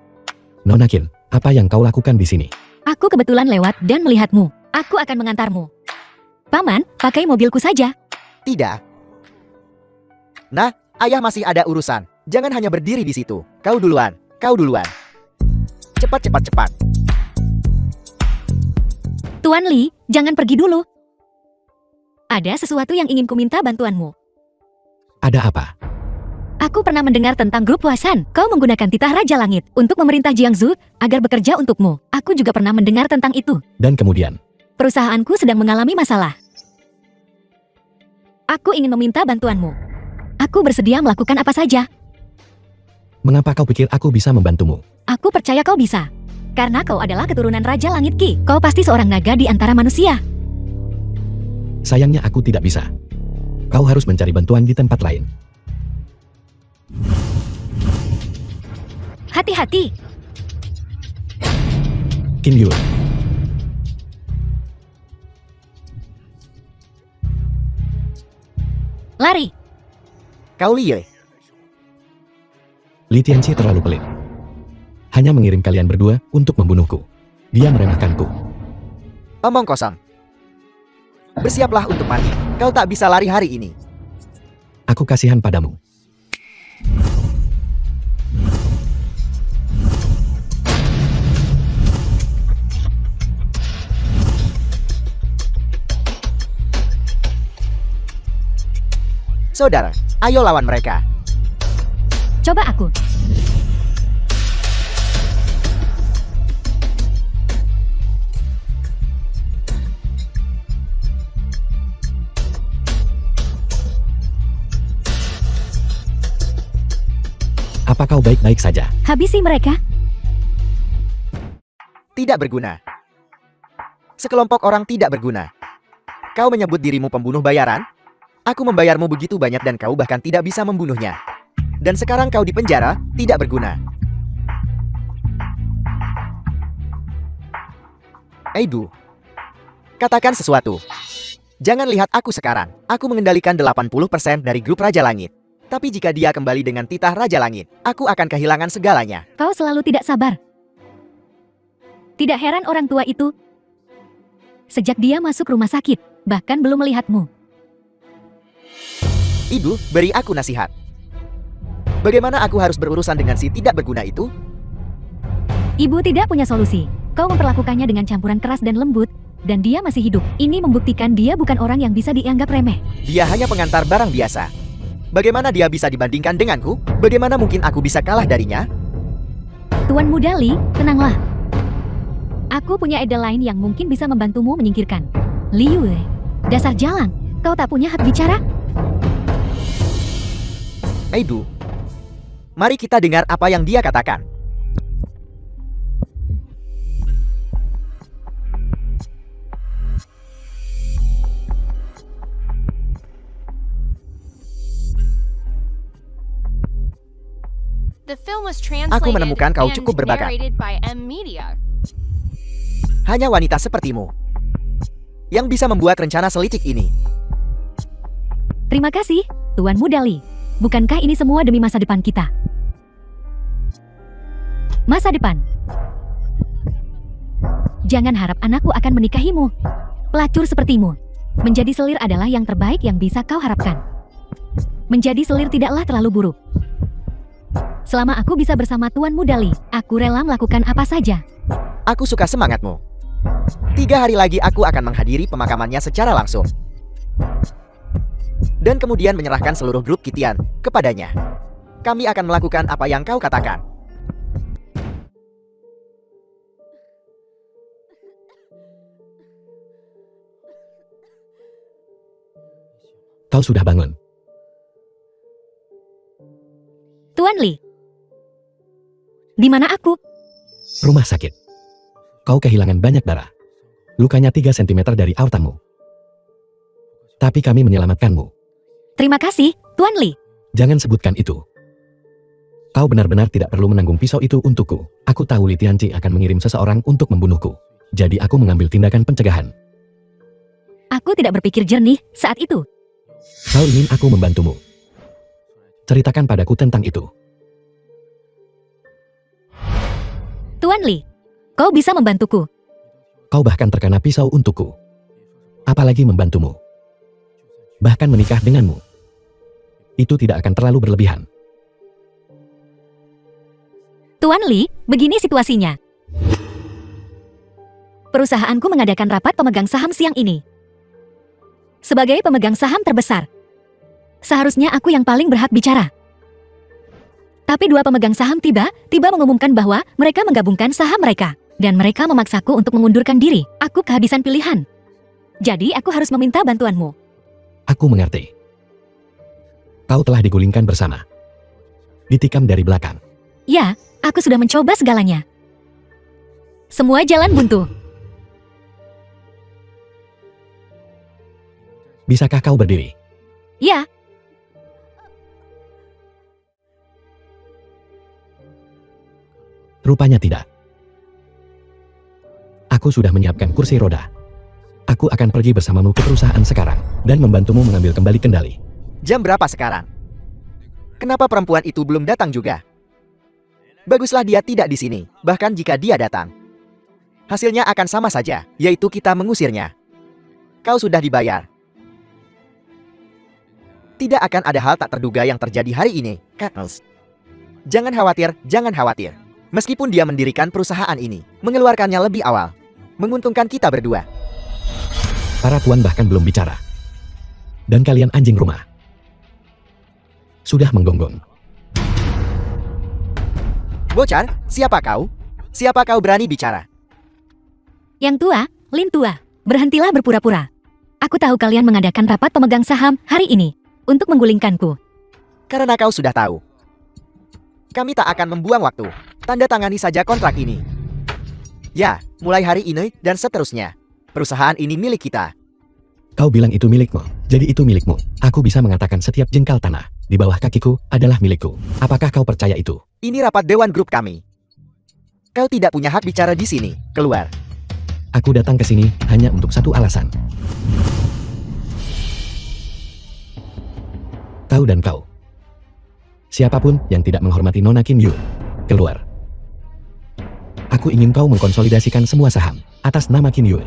Nona Qin, apa yang kau lakukan di sini? Aku kebetulan lewat dan melihatmu. Aku akan mengantarmu. Paman, pakai mobilku saja. Tidak. Nah, ayah masih ada urusan. Jangan hanya berdiri di situ. Kau duluan, kau duluan. Cepat, cepat, cepat. Tuan Li, jangan pergi dulu. Ada sesuatu yang ingin ku minta bantuanmu. Ada apa? Aku pernah mendengar tentang grup Wasan. Kau menggunakan titah Raja Langit untuk memerintah Jiangsu agar bekerja untukmu. Aku juga pernah mendengar tentang itu. Dan kemudian? Perusahaanku sedang mengalami masalah. Aku ingin meminta bantuanmu. Aku bersedia melakukan apa saja. Mengapa kau pikir aku bisa membantumu? Aku percaya kau bisa. Karena kau adalah keturunan Raja Langit Qi. Kau pasti seorang naga di antara manusia. Sayangnya aku tidak bisa. Kau harus mencari bantuan di tempat lain. Hati-hati. Kim Yu. Lari. Kau Liye. Li Tianqi terlalu pelit. Hanya mengirim kalian berdua untuk membunuhku. Dia meremehkanku. Omong kosong. Bersiaplah untuk mati. Kau tak bisa lari hari ini. Aku kasihan padamu. Saudara, ayo lawan mereka. Coba aku. Apa kau baik-baik saja? Habisi mereka. Tidak berguna. Sekelompok orang tidak berguna. Kau menyebut dirimu pembunuh bayaran? Aku membayarmu begitu banyak dan kau bahkan tidak bisa membunuhnya. Dan sekarang kau di penjara, tidak berguna. Aidu, katakan sesuatu. Jangan lihat aku sekarang. Aku mengendalikan 80% dari grup Raja Langit. Tapi jika dia kembali dengan titah Raja Langit, aku akan kehilangan segalanya. Kau selalu tidak sabar. Tidak heran orang tua itu. Sejak dia masuk rumah sakit, bahkan belum melihatmu. Ibu, beri aku nasihat. Bagaimana aku harus berurusan dengan si tidak berguna itu? Ibu tidak punya solusi. Kau memperlakukannya dengan campuran keras dan lembut, dan dia masih hidup. Ini membuktikan dia bukan orang yang bisa dianggap remeh. Dia hanya pengantar barang biasa. Bagaimana dia bisa dibandingkan denganku? Bagaimana mungkin aku bisa kalah darinya? Tuan Muda Li, tenanglah. Aku punya ide lain yang mungkin bisa membantumu menyingkirkan Liu. Dasar jalang, kau tak punya hak bicara? Aidu, mari kita dengar apa yang dia katakan. The film was translated Aku menemukan kau and cukup berbakat. narrated by M Media. Hanya wanita sepertimu yang bisa membuat rencana selicik ini. Terima kasih, Tuan Muda Li. Bukankah ini semua demi masa depan kita? Masa depan. Jangan harap anakku akan menikahimu. Pelacur sepertimu. Menjadi selir adalah yang terbaik yang bisa kau harapkan. Menjadi selir tidaklah terlalu buruk. Selama aku bisa bersama Tuan Muda Li, aku rela melakukan apa saja. Aku suka semangatmu. 3 hari lagi aku akan menghadiri pemakamannya secara langsung. Dan kemudian menyerahkan seluruh grup Kitian kepadanya. Kami akan melakukan apa yang kau katakan. Kau sudah bangun. Tuan Li. Di mana aku? Rumah sakit. Kau kehilangan banyak darah. Lukanya 3 cm dari aortamu. Tapi kami menyelamatkanmu. Terima kasih, Tuan Li. Jangan sebutkan itu. Kau benar-benar tidak perlu menanggung pisau itu untukku. Aku tahu Li Tianqi akan mengirim seseorang untuk membunuhku. Jadi aku mengambil tindakan pencegahan. Aku tidak berpikir jernih saat itu. Kau ingin aku membantumu. Ceritakan padaku tentang itu. Tuan Li, kau bisa membantuku. Kau bahkan terkena pisau untukku. Apalagi membantumu. Bahkan menikah denganmu. Itu tidak akan terlalu berlebihan. Tuan Li, begini situasinya. Perusahaanku mengadakan rapat pemegang saham siang ini. Sebagai pemegang saham terbesar, seharusnya aku yang paling berhak bicara. Tapi 2 pemegang saham tiba-tiba mengumumkan bahwa mereka menggabungkan saham mereka. Dan mereka memaksaku untuk mengundurkan diri. Aku kehabisan pilihan. Jadi aku harus meminta bantuanmu. Aku mengerti. Kau telah digulingkan bersama. Ditikam dari belakang. Ya, aku sudah mencoba segalanya. Semua jalan buntu. Bisakah kau berdiri? Ya, Rupanya tidak. Aku sudah menyiapkan kursi roda. Aku akan pergi bersamamu ke perusahaan sekarang dan membantumu mengambil kembali kendali. Jam berapa sekarang? Kenapa perempuan itu belum datang juga? Baguslah dia tidak di sini, bahkan jika dia datang. Hasilnya akan sama saja, yaitu kita mengusirnya. Kau sudah dibayar. Tidak akan ada hal tak terduga yang terjadi hari ini, Katniss. Jangan khawatir, jangan khawatir. Meskipun dia mendirikan perusahaan ini, mengeluarkannya lebih awal, menguntungkan kita berdua. Para tuan bahkan belum bicara. Dan kalian anjing rumah sudah menggonggong. Bocah, siapa kau? Siapa kau berani bicara? Yang tua, Lin tua, berhentilah berpura-pura. Aku tahu kalian mengadakan rapat pemegang saham hari ini untuk menggulingkanku. Karena kau sudah tahu. Kami tak akan membuang waktu. Tanda tangani saja kontrak ini. Ya, mulai hari ini dan seterusnya. Perusahaan ini milik kita. Kau bilang itu milikmu, jadi itu milikmu. Aku bisa mengatakan setiap jengkal tanah di bawah kakiku adalah milikku. Apakah kau percaya itu? Ini rapat dewan grup kami. Kau tidak punya hak bicara di sini. Keluar. Aku datang ke sini hanya untuk satu alasan. Kau dan kau. Siapapun yang tidak menghormati Nona Qin Yu, keluar. Aku ingin kau mengkonsolidasikan semua saham atas nama Qin Yu.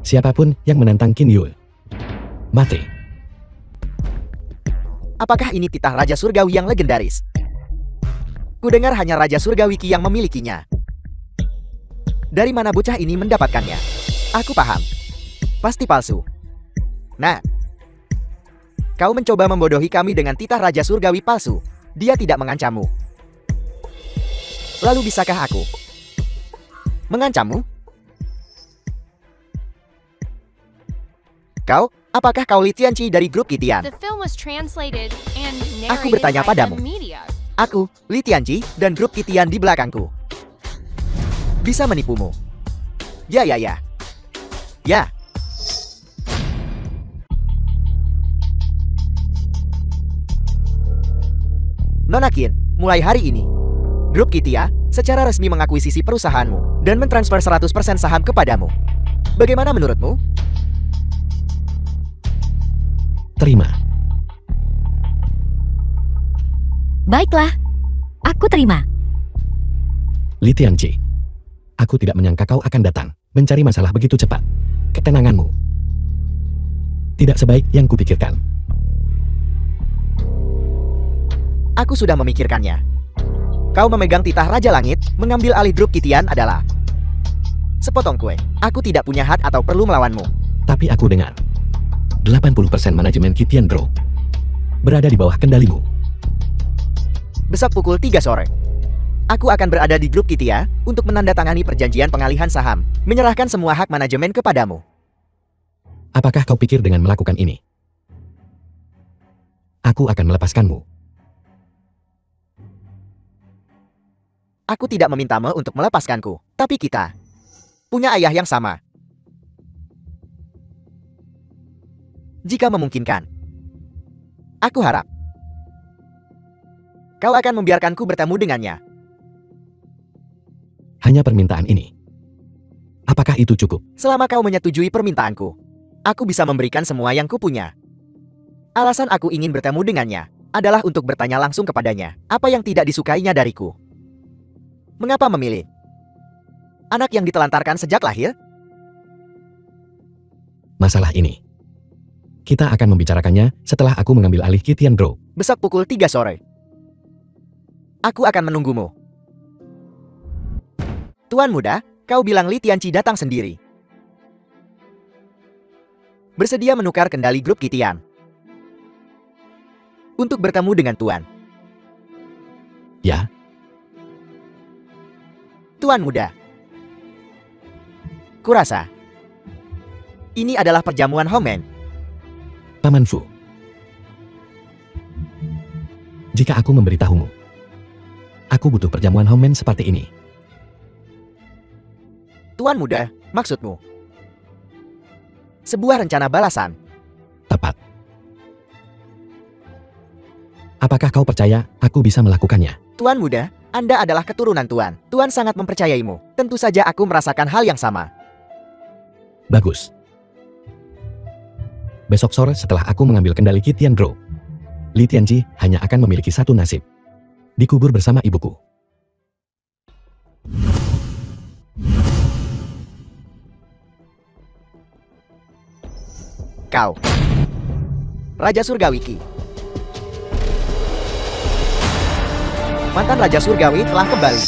Siapapun yang menantang Qin Yu, mati. Apakah ini titah Raja Surgawi yang legendaris? Kudengar hanya Raja Surgawi Qi yang memilikinya. Dari mana bocah ini mendapatkannya? Aku paham. Pasti palsu. Nah, kau mencoba membodohi kami dengan titah Raja Surgawi palsu. Dia tidak mengancammu. Lalu bisakah aku mengancammu? Kau, apakah kau Li Tianqi dari grup Qitian? The film was translated and Aku narrated bertanya by padamu. M Media. Aku, Li Tianqi, dan grup Qitian di belakangku. Bisa menipumu. Ya. Ya. Nona Qin, mulai hari ini, grup Qitia secara resmi mengakuisisi perusahaanmu dan mentransfer 100% saham kepadamu. Bagaimana menurutmu? Terima. Baiklah, aku terima. Li Tianqi, aku tidak menyangka kau akan datang mencari masalah begitu cepat. Ketenanganmu tidak sebaik yang kupikirkan. Aku sudah memikirkannya. Kau memegang titah Raja Langit, mengambil alih grup Qitian adalah sepotong kue. Aku tidak punya hak atau perlu melawanmu. Tapi aku dengar 80% manajemen Qitian Group berada di bawah kendalimu. Besok pukul 3 sore. Aku akan berada di grup Qitia untuk menandatangani perjanjian pengalihan saham, menyerahkan semua hak manajemen kepadamu. Apakah kau pikir dengan melakukan ini aku akan melepaskanmu? Aku tidak memintamu untuk melepaskanku, tapi kita punya ayah yang sama. Jika memungkinkan, aku harap kau akan membiarkanku bertemu dengannya. Hanya permintaan ini. Apakah itu cukup? Selama kau menyetujui permintaanku, aku bisa memberikan semua yang kupunya. Alasan aku ingin bertemu dengannya adalah untuk bertanya langsung kepadanya apa yang tidak disukainya dariku. Mengapa memilih anak yang ditelantarkan sejak lahir? Masalah ini kita akan membicarakannya setelah aku mengambil alih Qitian Group. Besok pukul 3 sore. Aku akan menunggumu. Tuan muda, kau bilang Li Tianqi datang sendiri. Bersedia menukar kendali grup Qitian untuk bertemu dengan Tuan. Ya, Tuan muda. Kurasa ini adalah perjamuan Hongmen. Paman Fu. Jika aku memberitahumu, aku butuh perjamuan Hongmen seperti ini. Tuan muda, maksudmu sebuah rencana balasan. Tepat. Apakah kau percaya aku bisa melakukannya? Tuan muda, Anda adalah keturunan Tuan. Tuan sangat mempercayaimu. Tentu saja aku merasakan hal yang sama. Bagus. Besok sore setelah aku mengambil kendali Qitian Group, Li Tianqi hanya akan memiliki satu nasib. Dikubur bersama ibuku. Kau, Raja Surgawi Qi, Mantan Raja Surgawi telah kembali.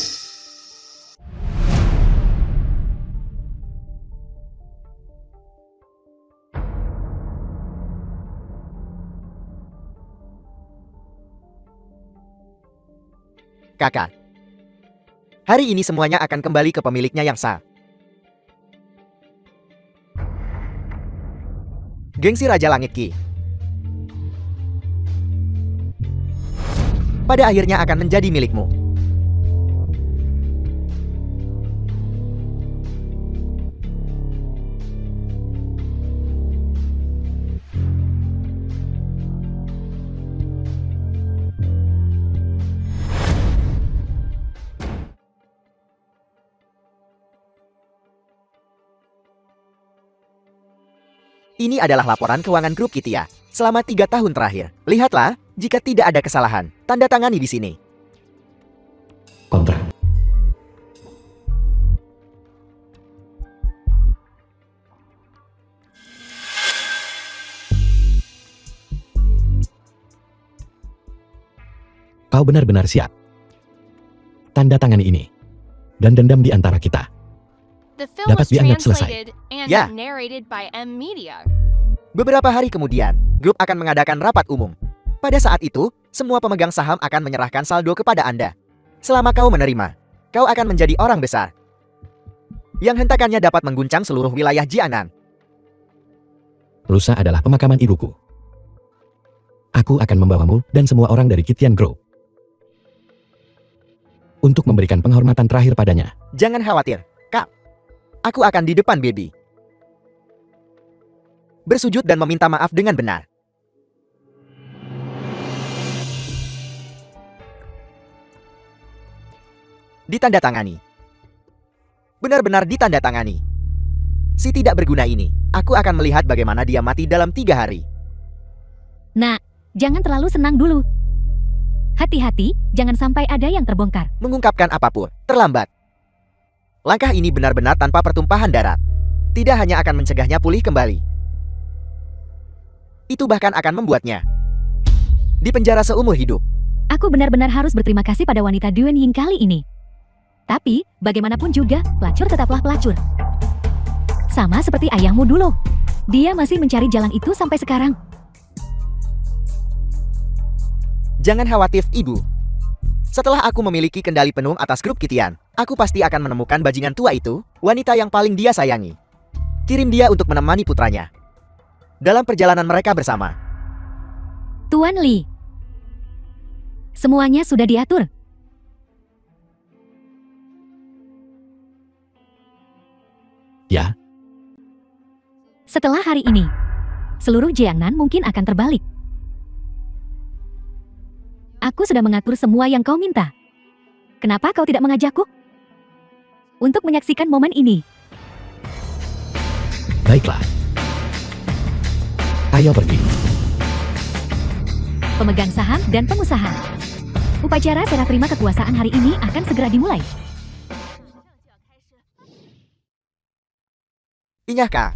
Kakak, hari ini semuanya akan kembali ke pemiliknya yang sah. Gengsi Raja Langit Ki pada akhirnya akan menjadi milikmu. Ini adalah laporan keuangan grup Kitia selama 3 tahun terakhir. Lihatlah, jika tidak ada kesalahan, tanda tangani di sini. Kontrak. Kau benar-benar siap. Tanda tangani ini. Dan dendam di antara kita The film dapat was dianggap selesai. translated and Ya. narrated by M Media. Beberapa hari kemudian, grup akan mengadakan rapat umum. Pada saat itu, semua pemegang saham akan menyerahkan saldo kepada Anda. Selama kau menerima, kau akan menjadi orang besar yang hentakannya dapat mengguncang seluruh wilayah Jianan. Lusa adalah pemakaman ibuku. Aku akan membawamu dan semua orang dari Kitian Group untuk memberikan penghormatan terakhir padanya. Jangan khawatir, Kak. Aku akan di depan baby. Bersujud dan meminta maaf dengan benar. Ditandatangani. Benar-benar ditandatangani. Si tidak berguna ini, aku akan melihat bagaimana dia mati dalam 3 hari. Nah, jangan terlalu senang dulu. Hati-hati, jangan sampai ada yang terbongkar. Mengungkapkan apapun, terlambat. Langkah ini benar-benar tanpa pertumpahan darah. Tidak hanya akan mencegahnya pulih kembali, itu bahkan akan membuatnya dipenjara seumur hidup. Aku benar-benar harus berterima kasih pada wanita Duen Ying kali ini. Tapi, bagaimanapun juga, pelacur tetaplah pelacur. Sama seperti ayahmu dulu. Dia masih mencari jalan itu sampai sekarang. Jangan khawatir, Ibu. Setelah aku memiliki kendali penuh atas grup Kitian, aku pasti akan menemukan bajingan tua itu, wanita yang paling dia sayangi. Kirim dia untuk menemani putranya dalam perjalanan mereka bersama. Tuan Li, semuanya sudah diatur. Ya, Setelah hari ini, seluruh Jiangnan mungkin akan terbalik. Aku sudah mengatur semua yang kau minta. Kenapa kau tidak mengajakku untuk menyaksikan momen ini? baiklah. Ayo pergi. Pemegang saham dan pengusaha. Upacara serah terima kekuasaan hari ini akan segera dimulai. Ingatkan,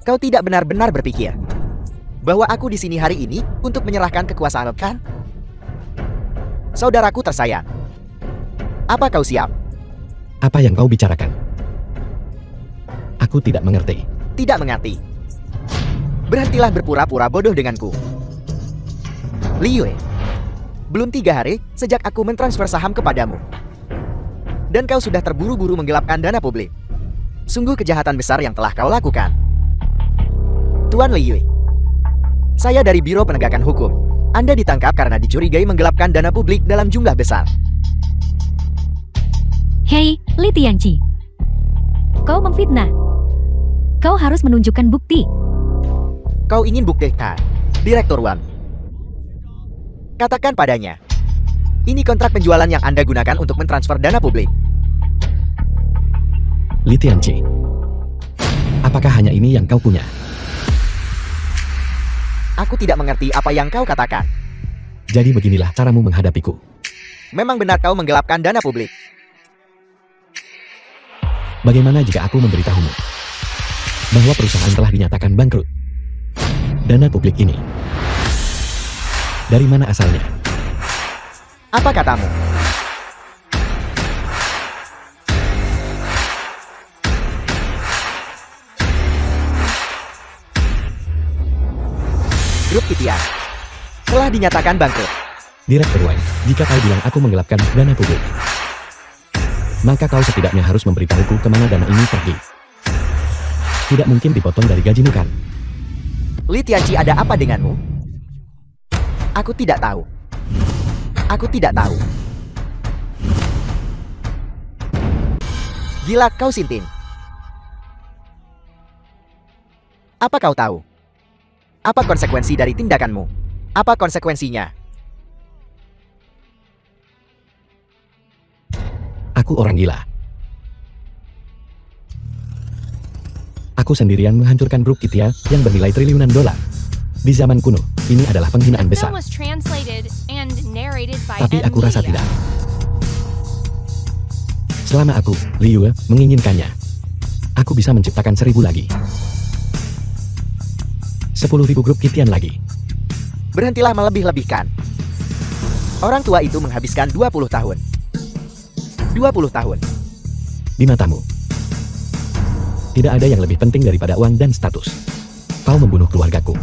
kau tidak benar-benar berpikir bahwa aku di sini hari ini untuk menyerahkan kekuasaan, kan? Saudaraku tersayang, apa kau siap? Apa yang kau bicarakan? Aku tidak mengerti. Tidak mengerti. Berhentilah berpura-pura bodoh denganku. Liu, belum 3 hari sejak aku mentransfer saham kepadamu. Dan kau sudah terburu-buru menggelapkan dana publik. Sungguh kejahatan besar yang telah kau lakukan. Tuan Liu, saya dari Biro Penegakan Hukum. Anda ditangkap karena dicurigai menggelapkan dana publik dalam jumlah besar. Hei, Li Tianqi. Kau memfitnah. Kau harus menunjukkan bukti. Kau ingin buktikan, Direktur Wan. Katakan padanya, ini kontrak penjualan yang Anda gunakan untuk mentransfer dana publik. Li Tianqi, apakah hanya ini yang kau punya? Aku tidak mengerti apa yang kau katakan. Jadi beginilah caramu menghadapiku. Memang benar kau menggelapkan dana publik. Bagaimana jika aku memberitahumu bahwa perusahaan telah dinyatakan bangkrut? Dana publik ini Dari mana asalnya? Apa katamu? Grup Kitian telah dinyatakan bangkrut. Direktur Wang, jika kau bilang aku menggelapkan dana publik, maka kau setidaknya harus memberitahuku kemana dana ini pergi. Tidak mungkin dipotong dari gajimu kan? Li Tianqi, ada apa denganmu? Aku tidak tahu. Aku tidak tahu. Gila kau, Sintin. Apa kau tahu? Apa konsekuensi dari tindakanmu? Apa konsekuensinya? Aku orang gila. Aku sendirian menghancurkan Brook Kitia yang bernilai triliunan dolar. Di zaman kuno, ini adalah penghinaan The besar. film was translated and narrated by Tapi M. aku rasa Media. tidak. Selama aku, Liu, menginginkannya, aku bisa menciptakan 1000 lagi. 10.000 grup Kitian lagi. Berhentilah melebih-lebihkan. Orang tua itu menghabiskan 20 tahun. 20 tahun. Di matamu, tidak ada yang lebih penting daripada uang dan status. Kau membunuh keluargaku.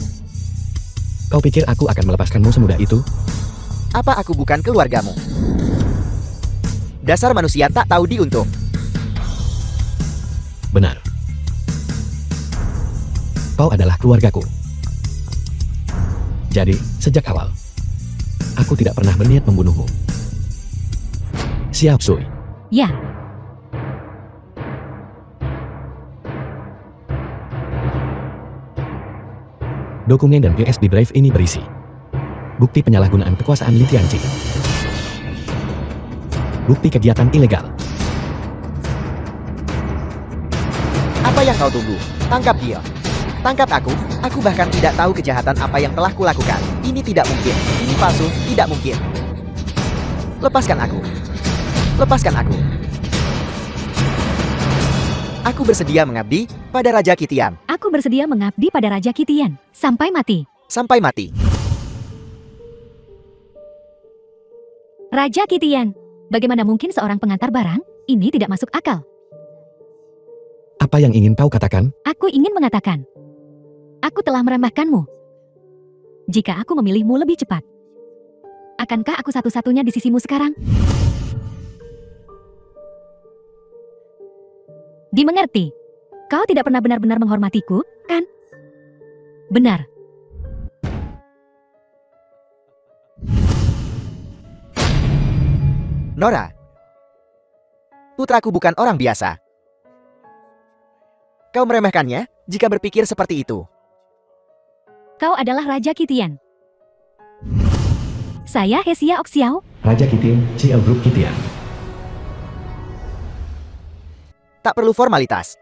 Kau pikir aku akan melepaskanmu semudah itu? Apa aku bukan keluargamu? Dasar manusia tak tahu diuntung. Benar. Kau adalah keluargaku. Jadi, sejak awal, aku tidak pernah berniat membunuhmu. Siap, Sui. Ya, Dokumen dan USB drive ini berisi bukti penyalahgunaan kekuasaan Li Tianqi. Bukti kegiatan ilegal. Apa yang kau tunggu? Tangkap dia. Tangkap aku bahkan tidak tahu kejahatan apa yang telah kulakukan. Ini tidak mungkin. Ini palsu, tidak mungkin. Lepaskan aku. Lepaskan aku. Aku bersedia mengabdi pada Raja Kitian. aku bersedia mengabdi pada Raja Kitian. Sampai mati. Sampai mati. Raja Kitian, bagaimana mungkin seorang pengantar barang? Ini tidak masuk akal. Apa yang ingin kau katakan? Aku ingin mengatakan, aku telah meremehkanmu. Jika aku memilihmu lebih cepat, akankah aku satu-satunya di sisimu sekarang? Dimengerti. Kau tidak pernah benar-benar menghormatiku, kan? Benar. Nora. Putraku bukan orang biasa. Kau meremehkannya jika berpikir seperti itu. Kau adalah Raja Kitian. Saya Hesia Oxiao. Raja Kitian, CL Group Kitian. Tak perlu formalitas.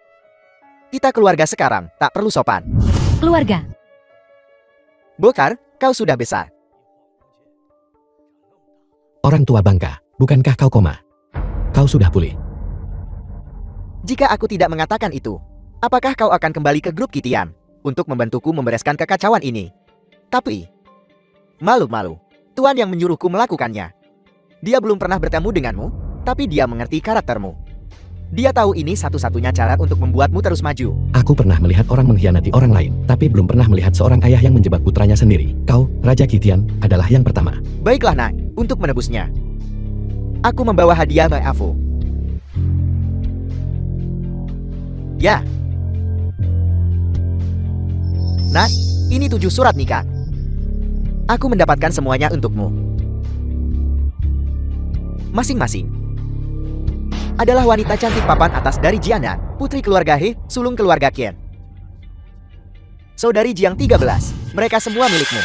Kita keluarga sekarang, tak perlu sopan. Keluarga. Bokar, kau sudah besar. Orang tua bangka, bukankah kau koma? Kau sudah pulih. Jika aku tidak mengatakan itu, apakah kau akan kembali ke grup Kitian untuk membantuku membereskan kekacauan ini? Tapi, malu-malu, Tuan yang menyuruhku melakukannya. Dia belum pernah bertemu denganmu, tapi dia mengerti karaktermu. Dia tahu ini satu-satunya cara untuk membuatmu terus maju. Aku pernah melihat orang mengkhianati orang lain, tapi belum pernah melihat seorang ayah yang menjebak putranya sendiri. Kau, Raja Kitian, adalah yang pertama. Baiklah nak, untuk menebusnya, aku membawa hadiah by Avo. Ya. Nak, ini 7 surat nikah. Aku mendapatkan semuanya untukmu. Masing-masing adalah wanita cantik papan atas dari Jianan, putri keluarga He, sulung keluarga Qian. Saudari Jiang 13, mereka semua milikmu.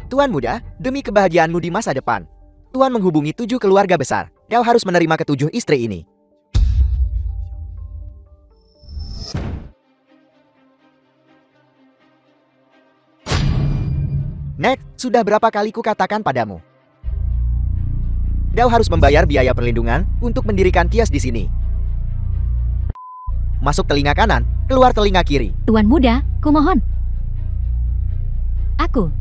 Tuan muda, demi kebahagiaanmu di masa depan, Tuan menghubungi 7 keluarga besar. Kau harus menerima ke-7 istri ini. Nek, sudah berapa kali ku katakan padamu? Kau harus membayar biaya perlindungan untuk mendirikan kios di sini. Masuk telinga kanan, keluar telinga kiri. Tuan muda, kumohon. Aku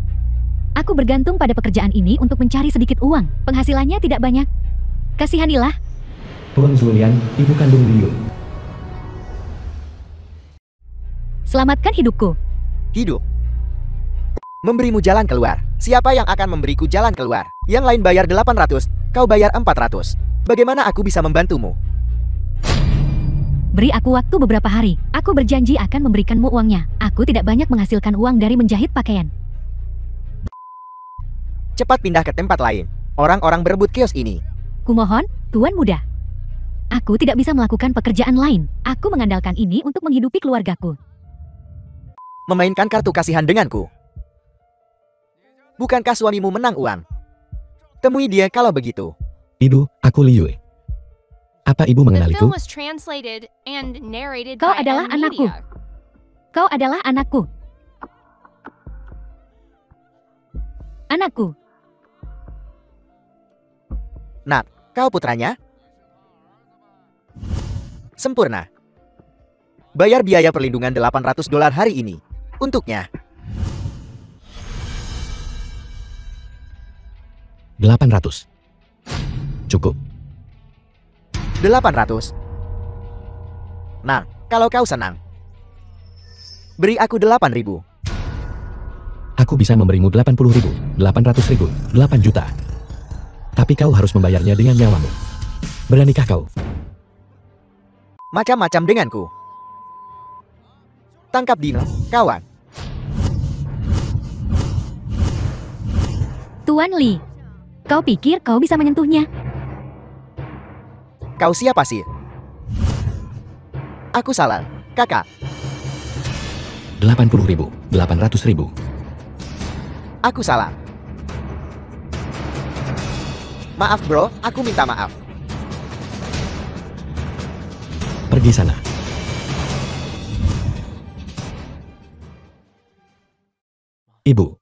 Aku bergantung pada pekerjaan ini untuk mencari sedikit uang. Penghasilannya tidak banyak. Kasihanilah. Tuan Zulian, ibu kandung Liu. Selamatkan hidupku. Hidup. Memberimu jalan keluar. Siapa yang akan memberiku jalan keluar? Yang lain bayar 800, kau bayar 400. Bagaimana aku bisa membantumu? Beri aku waktu beberapa hari. Aku berjanji akan memberikanmu uangnya. Aku tidak banyak menghasilkan uang dari menjahit pakaian. Cepat pindah ke tempat lain. Orang-orang berebut kios ini. Kumohon, Tuan Muda. Aku tidak bisa melakukan pekerjaan lain. Aku mengandalkan ini untuk menghidupi keluargaku. Memainkan kartu kasihan denganku. Bukankah suamimu menang uang? Temui dia kalau begitu. Ibu, aku Liu. Apa ibu The mengenaliku? film was translated and narrated Kau by adalah M anakku. Media. Kau adalah anakku. Anakku. Nak, kau putranya? Sempurna. Bayar biaya perlindungan $800 hari ini. Untuknya. 800. Cukup. 800. Nah, kalau kau senang. Beri aku 8.000. Aku bisa memberimu 80.000, 800.000, 8 juta. Tapi kau harus membayarnya dengan nyawamu. Beranikah kau? Macam-macam denganku. Tangkap Dino, kawan. Tuan Li. Kau pikir kau bisa menyentuhnya? Kau siapa sih? Aku salah, kakak. 80.000, 800.000. Aku salah. Maaf bro, aku minta maaf. Pergi sana. Ibu.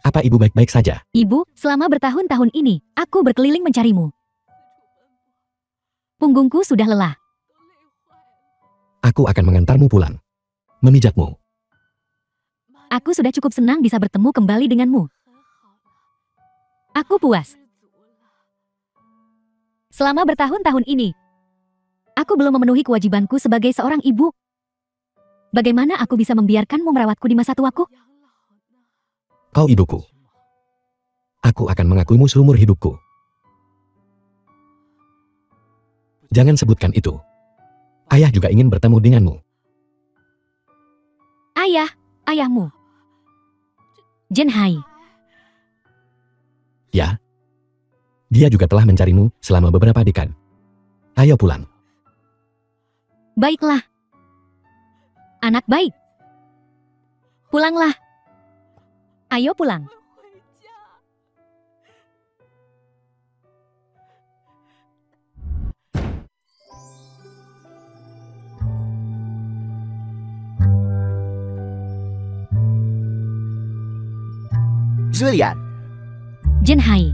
Apa ibu baik-baik saja? Ibu, selama bertahun-tahun ini, aku berkeliling mencarimu. Punggungku sudah lelah. Aku akan mengantarmu pulang. Memijakmu. Aku sudah cukup senang bisa bertemu kembali denganmu. Aku puas. Selama bertahun-tahun ini, aku belum memenuhi kewajibanku sebagai seorang ibu. Bagaimana aku bisa membiarkanmu merawatku di masa tuaku? Kau ibuku. Aku akan mengakuimu seumur hidupku. Jangan sebutkan itu. Ayah juga ingin bertemu denganmu. Ayah, ayahmu. Jenhai. Ya. Dia juga telah mencarimu selama beberapa dekade. Ayo pulang. Baiklah. Anak baik. Pulanglah. Ayo pulang. Zulian, Jenhai.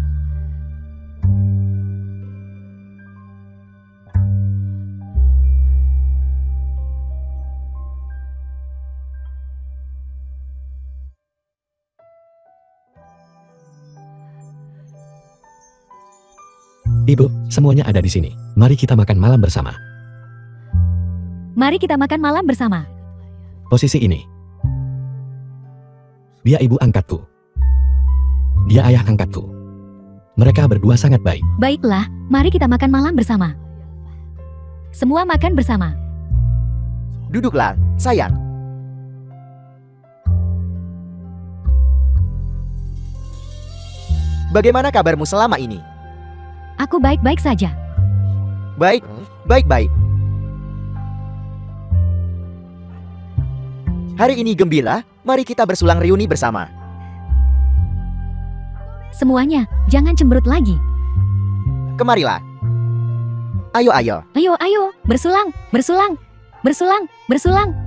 Ibu, semuanya ada di sini. Mari kita makan malam bersama. Mari kita makan malam bersama. Posisi ini. Dia ibu angkatku. Dia ayah angkatku. Mereka berdua sangat baik. Baiklah, mari kita makan malam bersama. Semua makan bersama. duduklah, sayang. Bagaimana kabarmu selama ini? Aku baik-baik saja. Baik, baik-baik. Hari ini gembira, mari kita bersulang reuni bersama. Semuanya, jangan cemberut lagi. Kemarilah. Ayo, ayo. Ayo, ayo, bersulang, bersulang, bersulang, bersulang.